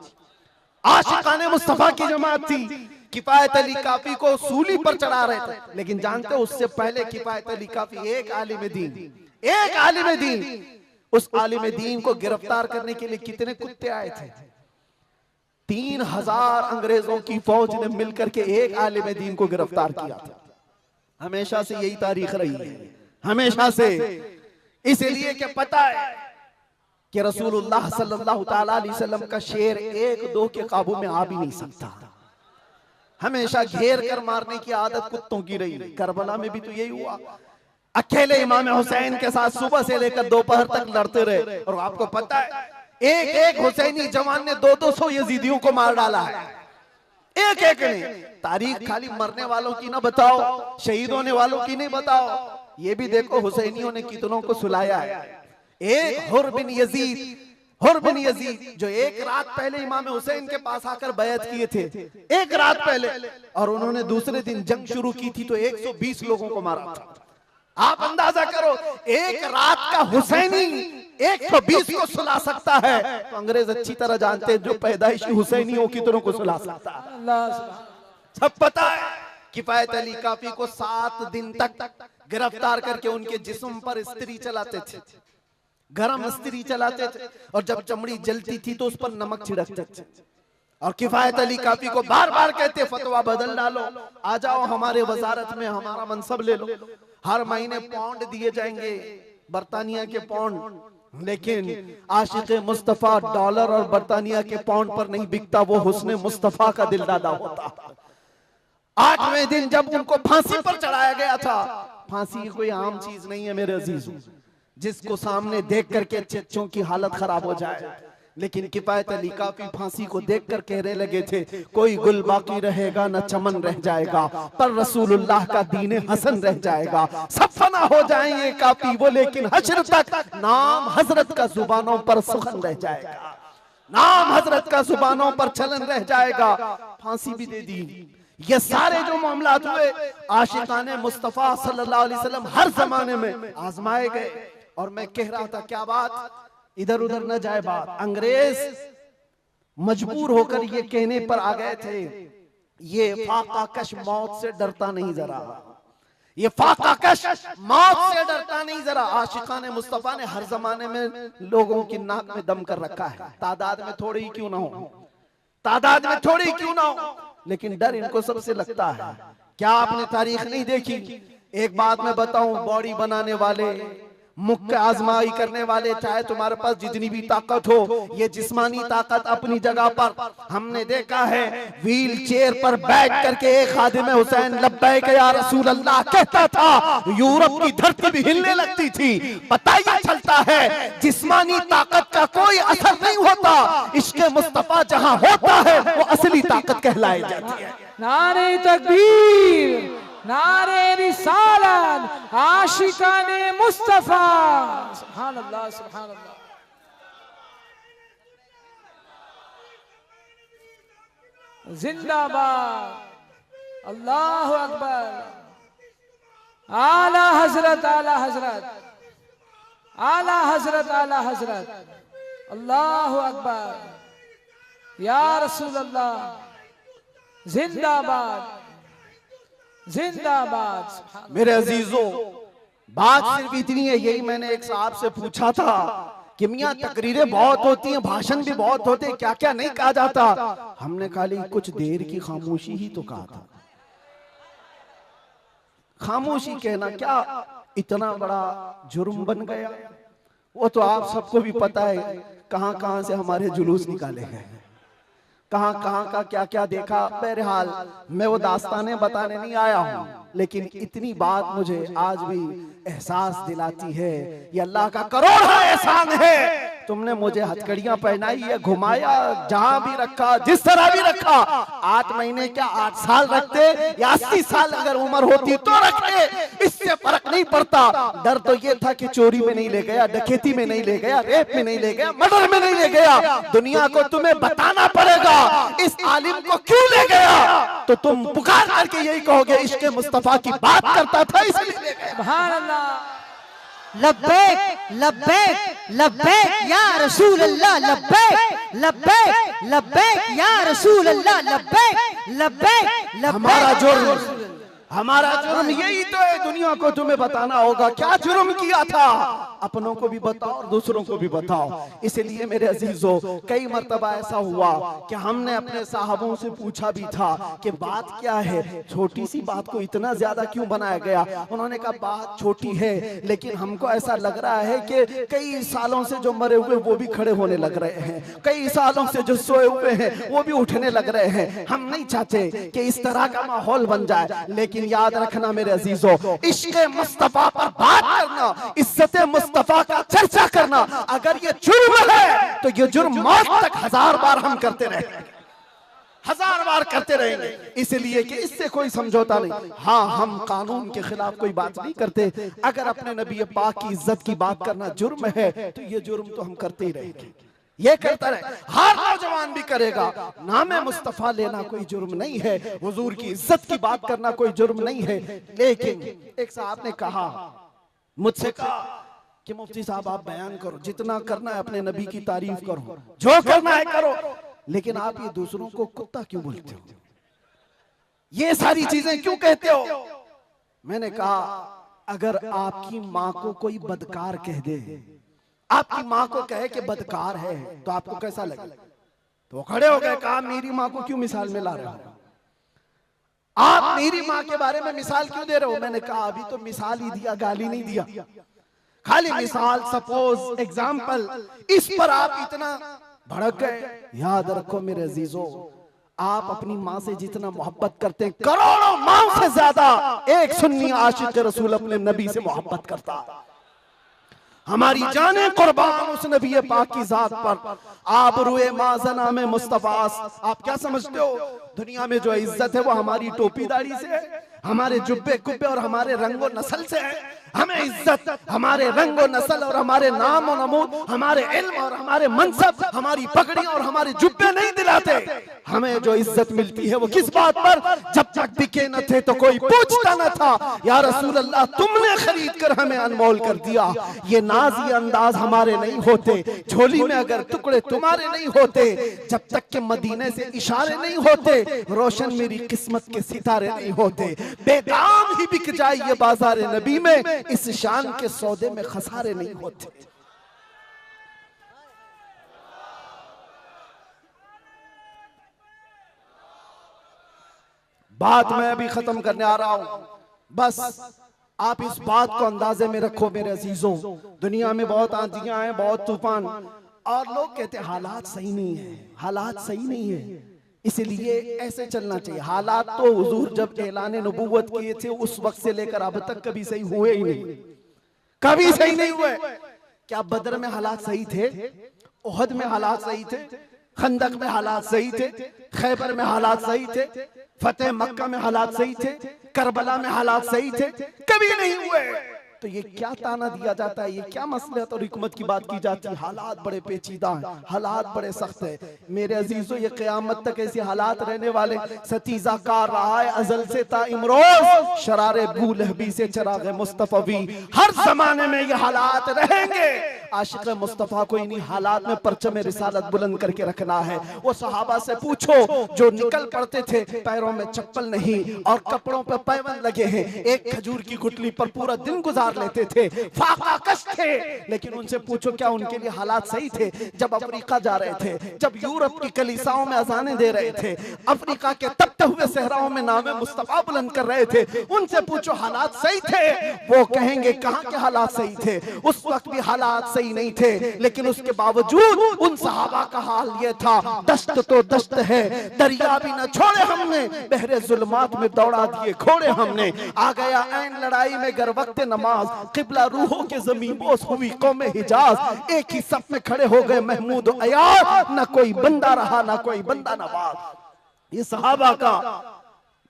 आशिकाने मुस्तफा की जमात थी। किफायत अली काफी को सूली पर चढ़ा रहे थे, लेकिन जानते हो उससे पहले किफायत अली काफी एक आलिम दीन, उस आलिम दीन को गिरफ्तार करने के लिए कितने कुत्ते आए थे? 3,000 अंग्रेजों की फौज ने मिलकर के एक आलिम दीन को गिरफ्तार किया था। हमेशा से यही तारीख रही है, हमेशा से। इसलिए कि पता है कि रसूलुल्लाह सल्लल्लाहु ताला अलैहि वसल्लम का शेर 1-2 के काबू में आ भी नहीं सकता, हमेशा घेर कर मारने की आदत कुत्तों की रही। करबला में भी तो यही हुआ, अकेले इमाम हुसैन के साथ सुबह से लेकर दोपहर तक लड़ते रहे, और आपको पता है एक हुसैनी जवान ने 200-200 यजीदियों को मार डाला है, एक ने। तारीख खाली मरने वालों की ना बताओ, शहीद होने वालों की नहीं बताओ, ये भी देखो हुसैनियों ने कितनों को सुलाया है। एक हुर बिन यजीद जो एक रात पहले इमाम हुसैन के पास आकर बैत किए थे, एक रात पहले, और उन्होंने दूसरे दिन जंग शुरू की थी तो 120 लोगों को मारा था। आप अंदाजा करो, एक रात का हुसैनी 120 को सुला सकता है, तो अंग्रेज अच्छी तरह जानते हैं जो पैदाइशी हुसैनियों की तरह को सुला सकता है। सब पता है। किफायत अली काफी को 7 दिन तक गिरफ्तार करके उनके जिस्म पर इस्त्री चलाते थे, गरम इस्त्री चलाते थे, और जब चमड़ी जलती थी तो उस पर नमक छिड़कते थे। और किफायत अली काफी को बार बार कहते, फतवा बदल डालो, आ जाओ हमारे वजारत में, हमारा मनसब ले लो, हर महीने पाउंड दिए जाएंगे, बरतानिया के पाउंड। लेकिन आशिक मुस्तफा डॉलर और बरतानिया के पाउंड पर नहीं बिकता, वो हुस्ने मुस्तफा का दिलदादा होता। 8वें दिन जब उनको फांसी पर चढ़ाया गया था, फांसी कोई आम चीज नहीं है मेरे अजीजों, जिसको सामने देख करके चच्चों की हालत खराब हो जाए, लेकिन किफायत अली काफी फांसी को देखकर कहने लगे थे, कोई गुल बाकी रहेगा न चमन रह जाएगा, पर रसूलुल्लाह का दीन हसन रह जाएगा। सब फना हो जाएंगे काफी वो, लेकिन हश्र तक नाम हजरत का जुबानों पर सुखन रह जाएगा, नाम हजरत का जुबानों पर चलन रह जाएगा। फांसी भी दे दी। ये सारे जो मामलात हुए आशिकाने मुस्तफा सल्लल्लाहु अलैहि वसल्लम हर जमाने में आजमाए गए। और मैं कह रहा था क्या बात, इधर उधर न जाए बात, अंग्रेज मजबूर होकर ये कहने पर आ गए थे, ये फाका कश मौत से डरता नहीं जरा, ये फाका कश मौत से डरता नहीं जरा। आशिकाने मुस्तफा ने हर जमाने में लोगों की नाक में दम कर रखा है, तादाद में थोड़ी ही क्यों ना हो, तादाद में थोड़ी ही क्यों ना हो, लेकिन डर इनको सबसे लगता है। क्या आपने तारीख नहीं देखी? एक बात मैं बताऊं, बॉडी बनाने वाले, मुख्य आजमाई करने वाले, चाहे तुम्हारे पास जितनी भी ताकत हो, ये जिस्मानी ताकत अपनी जगह पर, हमने देखा है व्हील चेयर पर बैठ करके एक खादिम हुसैन लब्बैक या रसूल अल्लाह कहता था, यूरोप की धरती भी हिलने लगती थी। पता ही चलता है जिस्मानी ताकत का कोई असर नहीं होता, इश्क़ मुस्तफा जहां होता है वो असली ताकत कहलाई जाती है। नारे तकबीर, नारे रिसालत, आशिकाने मुस्तफा, सुभान अल्लाह, सुभान अल्लाह। जिंदाबाद, अल्लाहु अकबर, आला हजरत, आला हजरत, आला हजरत, आला हजरत, अल्लाहु अकबर, या रसूल अल्लाह, जिंदाबाद, जिंदाबाद। मेरे अजीजों, बात सिर्फ इतनी है, यही मैंने एक साहब से पूछा था कि मियां तकरीरें बहुत होती हैं, भाषण भी बहुत होते हैं, क्या क्या नहीं कहा जाता। हमने खाली कुछ देर की खामोशी ही तो कहा था। खामोशी कहना क्या इतना बड़ा जुर्म बन गया? वो तो आप सबको भी पता है कहां कहां से हमारे जुलूस निकाले गए, कहां कहां का क्या क्या देखा। बहरहाल मैं वो दास्तानें बताने नहीं आया हूं, लेकिन इतनी बात मुझे आज भी एहसास दिलाती है, ये अल्लाह का करोड़ा एहसान है। तुमने मुझे हथकड़ियां पहनाई है, घुमाया, जहां भी रखा, जिस तरह भी रखा। 8 महीने क्या 8 साल रखते या 80 साल अगर उम्र होती तो रखते, इससे फर्क नहीं पड़ता। डर तो ये था कि चोरी में नहीं ले गया, डकैती में नहीं ले गया, रेप में नहीं ले गया, मर्डर में नहीं ले गया। दुनिया को तुम्हें बताना पड़ेगा इस आलिम को क्यों ले गया, तो तुम पुकार करके यही कहोगे इश्क़ मुस्तफा की बात करता था इसलिए ले गया। सुभान अल्लाह, लब्बैक लब्बैक लब्बैक या रसूल अल्लाह, लब्बैक लब्बैक लब्बैक या रसूल अल्लाह, लब्बैक लब्बैक। हमारा जुर्म यही तो है, दुनिया को तुम्हें बताना होगा क्या जुर्म किया था। अपनों को भी बताओ और दूसरों को भी बताओ। इसलिए मेरे अजीजों, कई मर्तबा ऐसा हुआ कि हमने अपने साहबों से पूछा भी था कि बात क्या है, छोटी सी बात को इतना ज्यादा क्यों बनाया गया। उन्होंने कहा बात छोटी है, लेकिन हमको ऐसा लग रहा है कि कई सालों से जो मरे हुए वो भी खड़े होने लग रहे हैं, कई सालों से जो सोए हुए हैं वो भी उठने लग रहे हैं। हम नहीं चाहते कि इस तरह का माहौल बन जाए, लेकिन याद रखना मेरे अजीजों, इश्क़ मुस्तफा पर बात करना, इज्जत मुस्तफा का चर्चा करना, अगर ये जुर्म है तो ये जुर्म मौत तक 1000 बार हम करते रहेंगे, 1000 बार करते रहेंगे। इसलिए कि इससे कोई समझौता नहीं। हाँ, हम कानून के खिलाफ कोई बात नहीं करते। अगर अपने नबी पाक की इज्जत की बात करना जुर्म है तो ये जुर्म तो हम करते ही रहेंगे, ये करता रहे, हर नौजवान भी करेगा। नाम मुस्तफा लेना कोई जुर्म नहीं है, हुजूर की इज्जत की बात करना कोई जुर्म नहीं है। लेकिन एक साहब ने कहा, मुझसे कहा कि मुफ्ती साहब आप बयान करो, जितना करना है अपने नबी की तारीफ करो, जो करना है करो, लेकिन आप ये दूसरों को कुत्ता क्यों बोलते हो, ये सारी चीजें क्यों कहते हो। मैंने कहा अगर आपकी माँ को कोई बदकार कह दे, आपकी माँ को कहे कि बदकार है, तो आपको कैसा लगे। तो वो खड़े हो गए, कहा मेरी माँ को क्यों मिसाल में ला रहे हो, आप मेरी माँ के बारे में मिसाल क्यों दे रहे हो। मैंने कहा अभी तो मिसाल ही दिया, गाली नहीं दिया, खाली मिसाल, सपोज, एग्जाम्पल, इस पर आप इतना भड़क गए। याद रखो मेरे अजीजों, आप अपनी माँ से जितना मोहब्बत करते हैं, करोड़ों माँ से ज्यादा एक सुन्नी आशिक रसूल अपने नबी से मोहब्बत करता। हमारी जाने कुर्बान उस नबी पाक की जात पर। आप रुए माजना में मुस्तफास, आप क्या समझते हो दुनिया में जो इज्जत है वो हमारी टोपी दाढ़ी से है, हमारे जुब्बे कुब्बे और हमारे रंगो नस्ल से है। हमें इज्जत हमारे रंगो नस्ल और हमारे नाम और नमूद, हमारे इल्म और हमारे मनसब, हमारी पगड़ी और हमारे जुब्बे नहीं दिलाते। हमें जो इज्जत मिलती है वो किस बात पर? जब तक बिके न थे तो कोई पूछता न था, या रसूल अल्लाह तुमने खरीद कर हमें अनमोल कर दिया। ये नाज ये अंदाज हमारे नहीं होते, झोली में अगर टुकड़े तुम्हारे नहीं होते, जब तक के मदीने से इशारे नहीं होते, रोशन मेरी किस्मत के सितारे नहीं होते। बेदाम ही बिक जाए ये बाजार नबी में, इस शान के सौदे में खसारे नहीं होते। बात मैं अभी खत्म करने आ रहा हूं, बस आप इस बात को अंदाजे में रखो मेरे अजीजों। दुनिया में बहुत आंधियां हैं, बहुत तूफान, और लोग कहते हैं हालात सही नहीं है, हालात सही नहीं है, इसलिए ऐसे चलना चाहिए। हालात तो हुजूर जब ऐलान नबूवत किए थे उस वक्त से लेकर अब तक कभी सही हुए ही नहीं, कभी सही नहीं हुए। क्या बदर में हालात सही थे? ओहद में हालात सही थे? खंदक में हालात सही थे? खैबर में हालात सही थे? फतेह मक्का में हालात सही थे? करबला में हालात सही थे? कभी नहीं हुए। तो ये क्या ताना दिया जाता है, ये क्या मसलहत और हिकमत की बात की जाती है? हालात बड़े पेचीदा हैं, हालात बड़े सख्त है मेरे अजीजों। ये क़यामत तक ऐसे हालात रहने वाले। सतीजा कार रहा है अजल से ता इमरोज, शरारे बूलहबी से चराग मुस्तफवी, हर जमाने में ये हालात रहेंगे। आशिक मुस्तफ़ा को इन्हीं हालात में परचम रिसालत बुलंद करके रखना है। वो सहाबा से पूछो जो निकल पड़ते थे, पैरों में चप्पल नहीं और कपड़ों पर पैबंद लगे हैं, एक खजूर की गुठली पर पूरा दिन गुजार लेते थे, फाका कश थे, लेकिन उनसे पूछो क्या उनके लिए हालात सही थे? जब अफ्रीका जा रहे थे, जब यूरोप की कलीसाओं में अजानें दे रहे थे, अफ्रीका के तपते हुए सहराओं में नामे मुस्तफा बुलंद कर रहे थे, उनसे पूछो हालात सही थे? वो कहेंगे कहां के हालात सही थे, उस वक्त भी हालात सही नहीं थे, लेकिन उसके बावजूद उन सहाबा का हाल ये था, दस्त तो दस्त है, दरिया भी न छोड़े हमने, बहरे जुल्मात में दौड़ा दिए घोड़े हमने, आ गया ऐन लड़ाई में गर वक्त नमाज, किबला रूहों के ज़मीन बोस हुई कौम हिजाज, एक ही सफ में खड़े हो गए महमूद अयाज, न कोई बंदा रहा न कोई बंदा नवाज। ये सहाबा का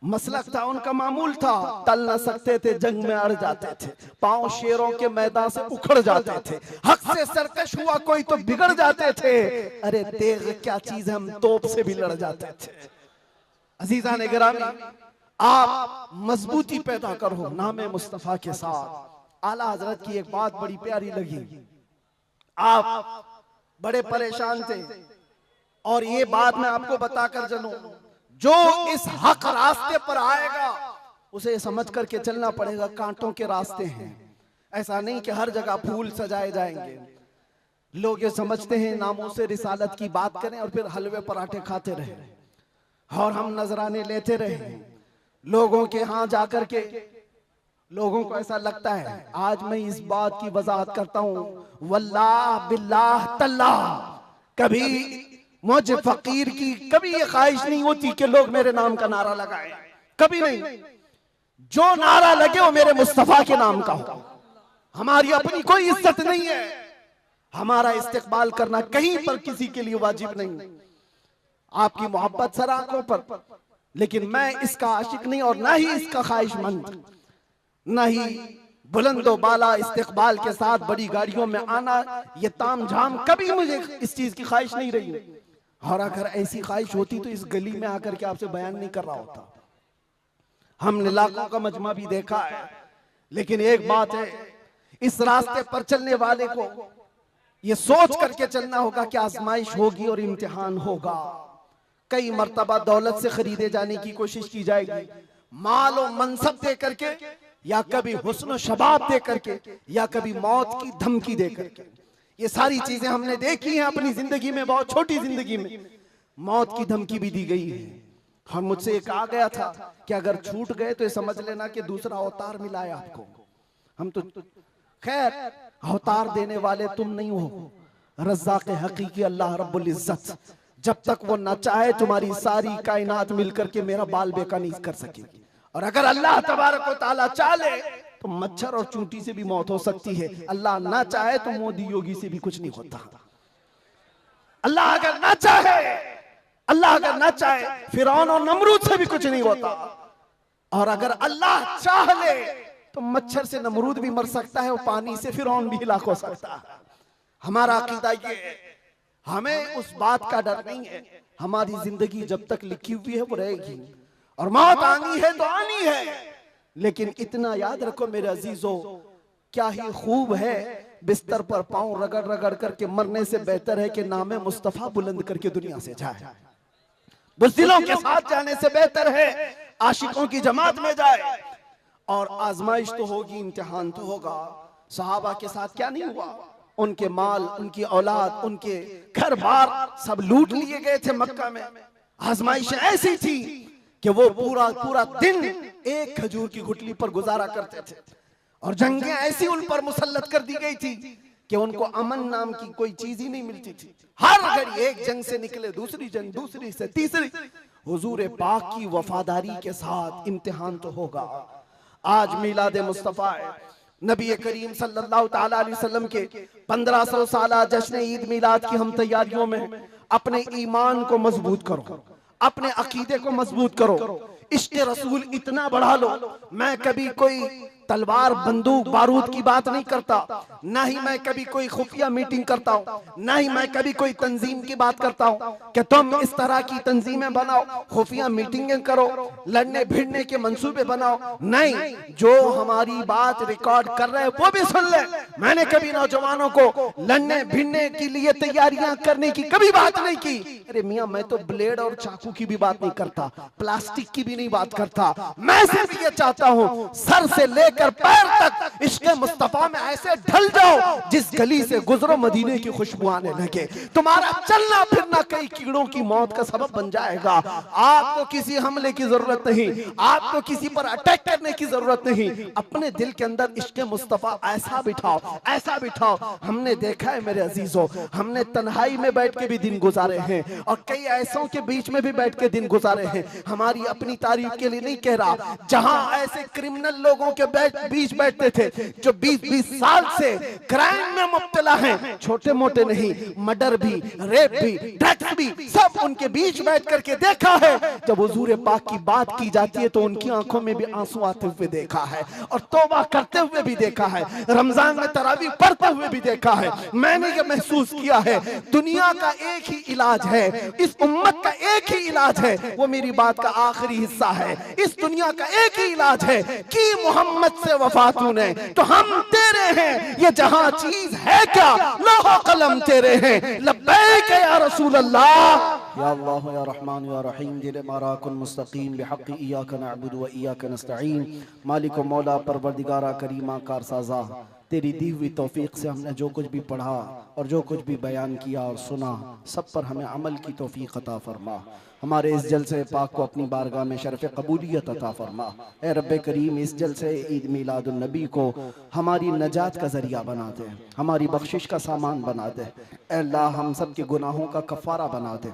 मसलक था, उनका मामूल था, टल न सकते थे, जंग में अड़ जाते थे, पांव शेरों के मैदान से उखड़ जाते थे, हक से सरकश हुआ कोई तो बिगड़ जाते थे, अरे तेग क्या चीज है, हम तोप से भी लड़ जाते थे। अजीजा ने गिरामी, आप मजबूती पैदा करो नामे मुस्तफा के साथ। आला हजरत की एक बात बड़ी प्यारी लगी, आप बड़े परेशान थे और ये बात मैं आपको बताकर चलूं, जो इस हक रास्ते पर आएगा उसे समझ करके चलना पड़ेगा, कांटों के रास्ते हैं। ऐसा नहीं कि हर जगह फूल सजाए जाएंगे। लोग ये समझते हैं नामों से रिसालत की बात करें और फिर हलवे पराठे खाते रहे और हम नजराने लेते रहे लोगों के यहाँ जाकर के। लोगों को ऐसा लगता है, आज मैं इस बात की वजाहत करता हूँ, वल्लाह बिल्लाह तल्लाह, कभी मुझे फकीर की कभी ये ख्वाहिश नहीं होती कि लोग मेरे नाम का नारा लगाएं, कभी नहीं। जो नारा लगे वो मेरे मुस्तफा के नाम का हो। हमारी अपनी कोई इज्जत नहीं है, हमारा इस्तेकबाल करना कहीं पर किसी के लिए वाजिब नहीं। आपकी मोहब्बत सर आंखों पर, लेकिन मैं इसका आशिक नहीं और ना ही इसका ख्वाहिशमंद, ना ही बुलंदो बाला इस्तेकबाल के साथ बड़ी गाड़ियों में आना, ये ताम झाम, कभी मुझे इस चीज की ख्वाहिश नहीं रही। और अगर ऐसी ख्वाहिश होती तो इस गली में आकर के आपसे बयान नहीं कर रहा होता। हमने लाखों का मजमा भी देखा है, लेकिन एक बात है, इस रास्ते पर चलने वाले को ये सोच करके चलना होगा कि आजमाइश होगी और इम्तिहान होगा। कई मर्तबा दौलत से खरीदे जाने की कोशिश की जाएगी, माल और मनसब दे करके, या कभी हुस्न शबाब दे करके, या कभी मौत की धमकी दे करके। ये सारी चीजें हमने देखी हैं अपनी जिंदगी में, बहुत छोटी जिंदगी में मौत की धमकी भी दी गई है। और मुझसे एक आ गया था कि अगर छूट गए तो ये समझ लेना कि दूसरा अवतार मिला है आपको। हम तो खैर अवतार देने वाले तुम नहीं हो, रज़्ज़ाक़ हकीकी अल्लाह रब्बुल इज्जत, जब तक वो न चाहे तुम्हारी सारी कायनात मिलकर के मेरा बाल बेका नहीं कर सकेगी। और अगर अल्लाह तबारक व तआला चाहे तो मच्छर और चूंटी से भी मौत हो सकती है। अल्लाह ना चाहे तो मोदी योगी से भी कुछ नहीं होता। अल्लाह अगर ना चाहे, अल्लाह अगर ना चाहे फिरौन और नमरूद से भी कुछ नहीं होता। और अगर अल्लाह चाह ले तो मच्छर से नमरूद भी मर सकता है और पानी से फिरौन भी हिलाक हो सकता है। हमारा अकीदा ये है, हमें उस बात का डर नहीं है। हमारी जिंदगी जब तक लिखी हुई है वो रहेगी, और मौत आनी है तो आनी है। लेकिन इतना याद रखो मेरे अजीजों, क्या ही खूब है बिस्तर पर पांव रगड़ रगड़ करके मरने से बेहतर है कि नामे मुस्तफा बुलंद करके दुनिया से जाए। बुज़दिलों के साथ जाने से बेहतर है आशिकों की जमात में जाए। और आजमाइश तो होगी, इम्तिहान तो होगा। सहाबा के साथ क्या नहीं हुआ? उनके माल, उनकी औलाद, उनके घर बार सब लूट लिए गए थे मक्का में। आजमाइश ऐसी थी कि वो पूरा पूरा दिन एक खजूर की गुठली पर गुजारा करते थे, और जंगें ऐसी उन पर मुसल्लत कर दी गई थी कि उनको अमन नाम की कोई चीज ही नहीं मिलती थी। हर घड़ी एक जंग से निकले दूसरी जंग, दूसरी से तीसरी। हुजूर पाक की वफादारी के साथ इम्तिहान तो होगा। आज मिलाद मुस्तफा है, नबी करीम सल्लल्लाहु ताला अलैहि वसल्लम के 1500 साला जश्न ईद मिलाद की हम तैयारियों में अपने ईमान को मजबूत करो, अपने अकीदे को मजबूत करो, इश्क़ रसूल इतना बढ़ा लो। मैं कभी कोई तलवार बंदूक बारूद की बात नहीं करता, ना ही मैं कभी कोई खुफिया मीटिंग करता हूँ, ना ही मैं कभी कोई तंजीम की बात करता हूँ कि तुम इस तरह की तंजीमें बनाओ, खुफिया मीटिंगें करो, लड़ने भिड़ने के मंसूबे बनाओ। नहीं, जो हमारी बात रिकॉर्ड कर रहे हैं वो भी सुन ले। मैंने कभी नौजवानों को लड़ने भिड़ने के लिए तैयारियां करने की कभी बात नहीं की। अरे मियाँ, मैं तो ब्लेड और चाकू की भी बात नहीं करता, प्लास्टिक की भी नहीं बात करता। मैं सिर्फ ये चाहता हूँ सर से लेकर पैर तक इश्क़ मुस्तफा में ऐसे ढल जाओ जिस गली से गुजरो मदीने की खुशबू आने लगे। तुम्हारा चलना फिरना कई कीड़ों की मौत का सबब बन जाएगा। आपको किसी हमले की जरूरत नहीं, आपको किसी पर अटैक करने की जरूरत नहीं। अपने दिल के अंदर इश्क़ मुस्तफा ऐसा बिठाओ, ऐसा बिठाओ। हमने देखा है मेरे अजीजों, हमने तन्हाई में बैठ के भी दिन गुजारे हैं और कई ऐसों के बीच में भी बैठ के दिन गुजारे हैं। हमारी अपनी तारीफ के लिए नहीं कह रहा, जहां ऐसे क्रिमिनल लोगों के बीच बैठते थे जो 20-20 साल से क्राइम में मुब्तला हैं, छोटे मोटे नहीं, मर्डर भी, रेप भी, ड्रग्स भी, सब उनके बीच बैठ करके देखा है। जब हुजूर पाक की बात की जाती है तो उनकी आंखों में भी आंसू आते हुए देखा है, और तौबा करते हुए भी देखा है, रमजान में तरावी पढ़ते हुए भी देखा है। मैंने ये महसूस किया है दुनिया का एक ही इलाज है, इस उम्मत का एक ही इलाज है, वो मेरी बात का आखिरी हिस्सा है। इस दुनिया का एक ही इलाज है कि मोहम्मद से वफा तूने तो हम तेरे हैं, ये जहां चीज है क्या लौह कलम तेरे हैं। लब्बैक या रसूल अल्लाह, या अल्लाह या रहमान या रहीम, दिल माराकुन मुस्तकीम बिहक़्क़ि इय्याका नअबुदु व इय्याका नस्तईन। मालिक व मौला परवरदिगारा करीमा कारसाज़ा, तेरी दी हुई तौफीक से हमने जो कुछ भी पढ़ा और जो कुछ भी बयान किया और सुना, सब पर हमें अमल की तौफीक अता फरमा। हमारे इस जलसे पाक को अपनी बारगाह में शरफ़ कबूलियत अता फरमा। ए रब्बे करीम, इस जलसे ईद मिलादुन नबी को हमारी नजात का ज़रिया बना दे, हमारी बख्शिश का सामान बना दे। ए अल्लाह, हम सब के गुनाहों का कफ़ारा बना दे।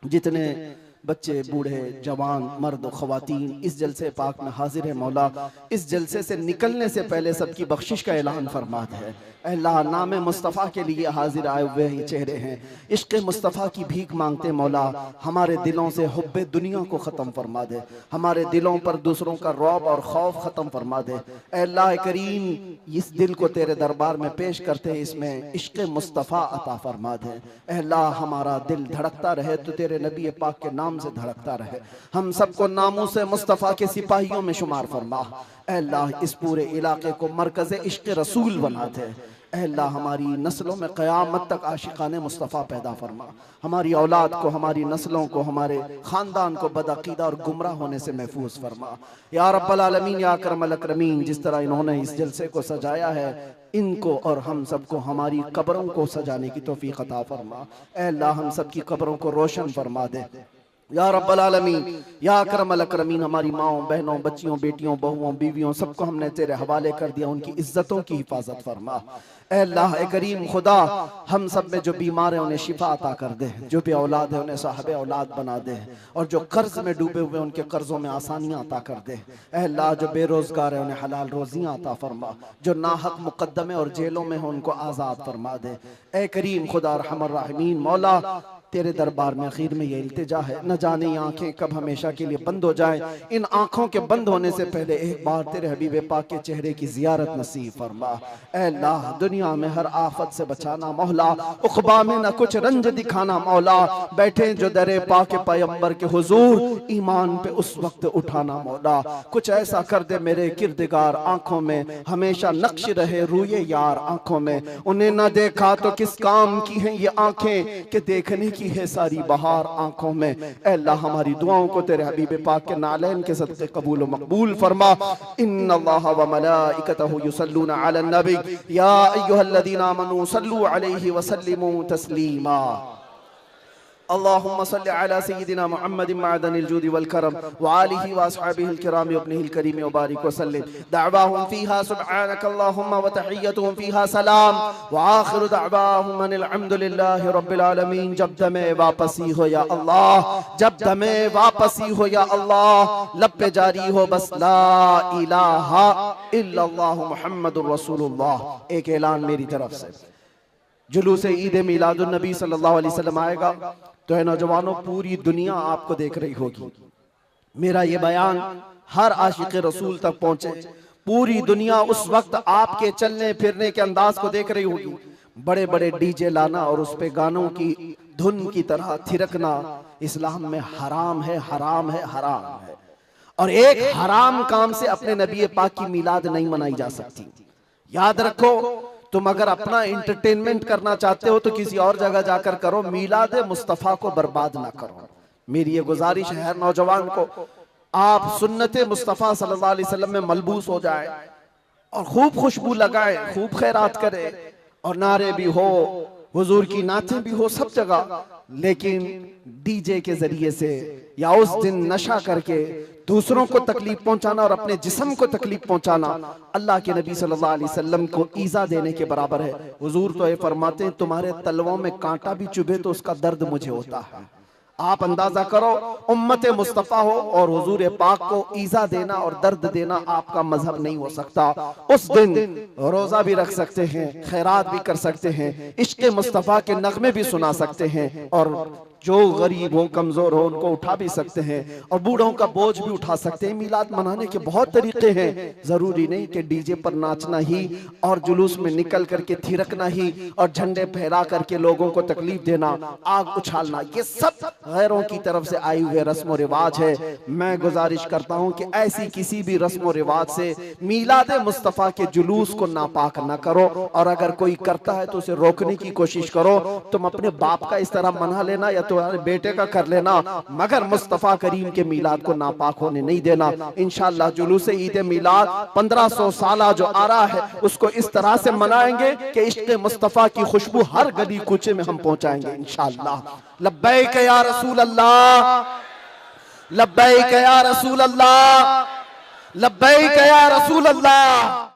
जितने बच्चे, बूढ़े, जवान, मर्द, ख़वातीन इस जलसे पाक में हाजिर है मौला, इस जलसे से निकलने से पहले सबकी बख्शिश का ऐलान फरमा दे। अल्लाह, नाम मुस्तफ़ा के लिए हाजिर आए हुए ये चेहरे हैं, इश्क़ मुस्तफ़ा की भीख मांगते मौला, हमारे दिलों से हुब्बे दुनिया को ख़त्म फरमा दे, हमारे दिलों पर दूसरों का रौब और खौफ ख़त्म फरमा दे। अल्लाह करीम, इस दिल को तेरे दरबार में पेश करते हैं, इसमें इश्क़ मुस्तफ़ा अता फरमा दे। अल्लाह, हमारा दिल धड़कता रहे तो तेरे नबी पाक के नाम से धड़कता रहे। हम सबको नामूस मुस्तफ़ा के सिपाहियों में शुमार फरमा। अल्लाह, इस पूरे इलाके को मरकज़ इश्क़ रसूल बना दे। अल्लाह, हमारी नस्लों में क़यामत तक आशिकाने मुस्तफ़ा पैदा फरमा। हमारी औलाद को, हमारी नस्लों को, हमारे ख़ानदान को बदअक़ीदा और गुमराह होने से महफूज फरमा। या रब्बल आलमीन, या अकरमल अकरमीन, जिस तरह इन्होंने इस जलसे को सजाया है, इनको और हम सबको हमारी कब्रों को सजाने की तौफ़ीक़ अता फरमा। अल्लाह, हम सब की कब्रों को रोशन फरमा दे। या रब्बल आलमीन, या अकरमल अकरमीन, हमारी माओ बहनों बच्चियों बेटियों बहुओं बीवियों सबको हमने तेरे हवाले कर दिया, उनकी इज्जतों की हिफाजत फरमा। ऐ अल्लाह ए करीम खुदा, हम सब में जो बीमार है उन्हें शिफा अता कर दे, जो भी औलाद है उन्हें साहब औलाद बना दे, और जो कर्ज में डूबे हुए उनके कर्जों में आसानियां अता कर दे। ऐ अल्लाह जो बेरोजगार है उन्हें हलाल रोजियां अता फरमा, जो नाहक मुकद्दमे और जेलों में हो उनको आज़ाद फरमा दे। ऐ करीम खुदा रहमान रहीम मौला, तेरे दरबार में आखिर में ये इल्तिजा है, न जाने ये आंखें कब हमेशा के लिए बंद हो जाए। इन आंखों के बंद होने से पहले एक बार तेरे हबीब पाक के चेहरे की जियारत नसीब फरमा। ऐ अल्लाह दुनिया में हर आफत से बचाना मौला, उक़बा में न कुछ रंज दिखाना मौला, बैठे जो दरे पाक पैगंबर के हुजूर ईमान पे उस वक्त उठाना मौला। कुछ ऐसा कर दे मेरे किरदगार आंखों में हमेशा नक्श रहे रूए यार आंखों में, उन्हें न देखा तो किस काम की है ये आंखें कि देखने की है सारी बहार आंखों में। ऐ अल्लाह हमारी दुआओं को तेरे हबीब पाक के नालैन के सदक़े कबूल व मकबूल फरमा। इन्नल्लाह व मलाइकतहु युसल्लूना अलन नबी या अय्युहल्लज़ीना आमनू सल्लू अलैहि व सल्लिमू तस्लीमा। अल्लाहुम्मा सल्लि अला सय्यिदिना मुहम्मदिन मअदनिल जूदि वल करम व आलिहि व अस्हाबिहिल किराम व इब्निहिल करीम व बारिक व सल्लिम। दअवाहुम फीहा सुब्हानकल्लाहुम्मा व तहिय्यतुहुम फीहा सलाम व आखिरु दअवाहुम अनिल हम्दुलिल्लाहि रब्बिल आलमीन। जब दमे वापसी हो या अल्लाह, जब दमे वापसी हो या अल्लाह, लब पे जारी हो बस ला इलाहा इल्लल्लाहु मुहम्मदुर रसूलुल्लाह। एक ऐलान मेरी तरफ से, जुलूस ईद मिलादुन नबी सल्लल्लाहु अलैहि वसल्लम आएगा तो है नौजवानों, पूरी दुनिया आपको देख रही होगी। मेरा ये बयान हर आशिक रसूल तक पहुंचे। पूरी दुनिया उस वक्त आपके चलने फिरने के अंदाज को देख रही होगी। बड़े बड़े डीजे लाना और उस पे गानों की धुन की तरह थिरकना इस्लाम में हराम है, हराम है, हराम है। और एक हराम काम से अपने नबी पाक की मिलाद नहीं मनाई जा सकती। याद रखो, तुम अगर अपना एंटरटेनमेंट करना चाहते हो तो किसी और जगह जाकर करो, मिलाद मुस्तफा को बर्बाद ना करो। मेरी ये गुजारिश है हर नौजवान को, आप सुन्नत मुस्तफा सल्लल्लाहु अलैहि वसल्लम में मलबूस हो जाए और खूब खुशबू लगाए, खूब खैरात करे और नारे भी हो, हुजूर की नातें भी हो सब जगह, लेकिन डीजे के जरिए से या उस दिन नशा करके दूसरों को तकलीफ पहुंचाना और अपने जिस्म को तकलीफ पहुंचाना अल्लाह के नबी सल्लल्लाहु अलैहि वसल्लम को ईजा देने के बराबर है। हुजूर तो ये फरमाते हैं, तुम्हारे तलवों में कांटा भी चुभे तो उसका दर्द मुझे होता है। आप अंदाजा करो, उम्मत मुस्तफा हो और हुजूर पाक को ईजा देना और दर्द देना आपका मजहब नहीं हो सकता। उस दिन रोजा भी रख सकते हैं, खैरात भी कर सकते हैं, इश्क़ मुस्तफा के नगमे भी सुना सकते हैं, और जो गरीब हो कमजोर हो उनको उठा भी सकते हैं, और बूढ़ों का बोझ भी उठा सकते हैं। मिलाद मनाने के बहुत तरीके हैं, जरूरी नहीं कि डीजे पर नाचना ही और जुलूस में निकल करके थिरकना ही और झंडे फहरा करके लोगों को तकलीफ देना, आग उछालना, ये सब गैरों की तरफ से आए हुए रस्म व रिवाज है। मैं गुजारिश करता हूं कि ऐसी किसी भी रस्म व रिवाज से मिलाद मुस्तफा के जुलूस को नापाक न करो, और अगर कोई करता है तो उसे रोकने की कोशिश करो। तुम अपने बाप का इस तरह मना लेना या तुम्हारे बेटे का कर लेना, मगर मुस्तफा करीम के मिलाद को नापाक होने नहीं देना। इंशाअल्लाह जुलूस ईद मिलाद 1500 साल जो आ रहा है उसको इस तरह से मनाएंगे कि इश्क़ मुस्तफा की खुशबू हर गली कूचे में हम पहुंचाएंगे इंशाअल्लाह। लब्बैक या रसूल अल्लाह, लब्बैक या रसूल अल्लाह, लब्बैक या रसूल अल्लाह।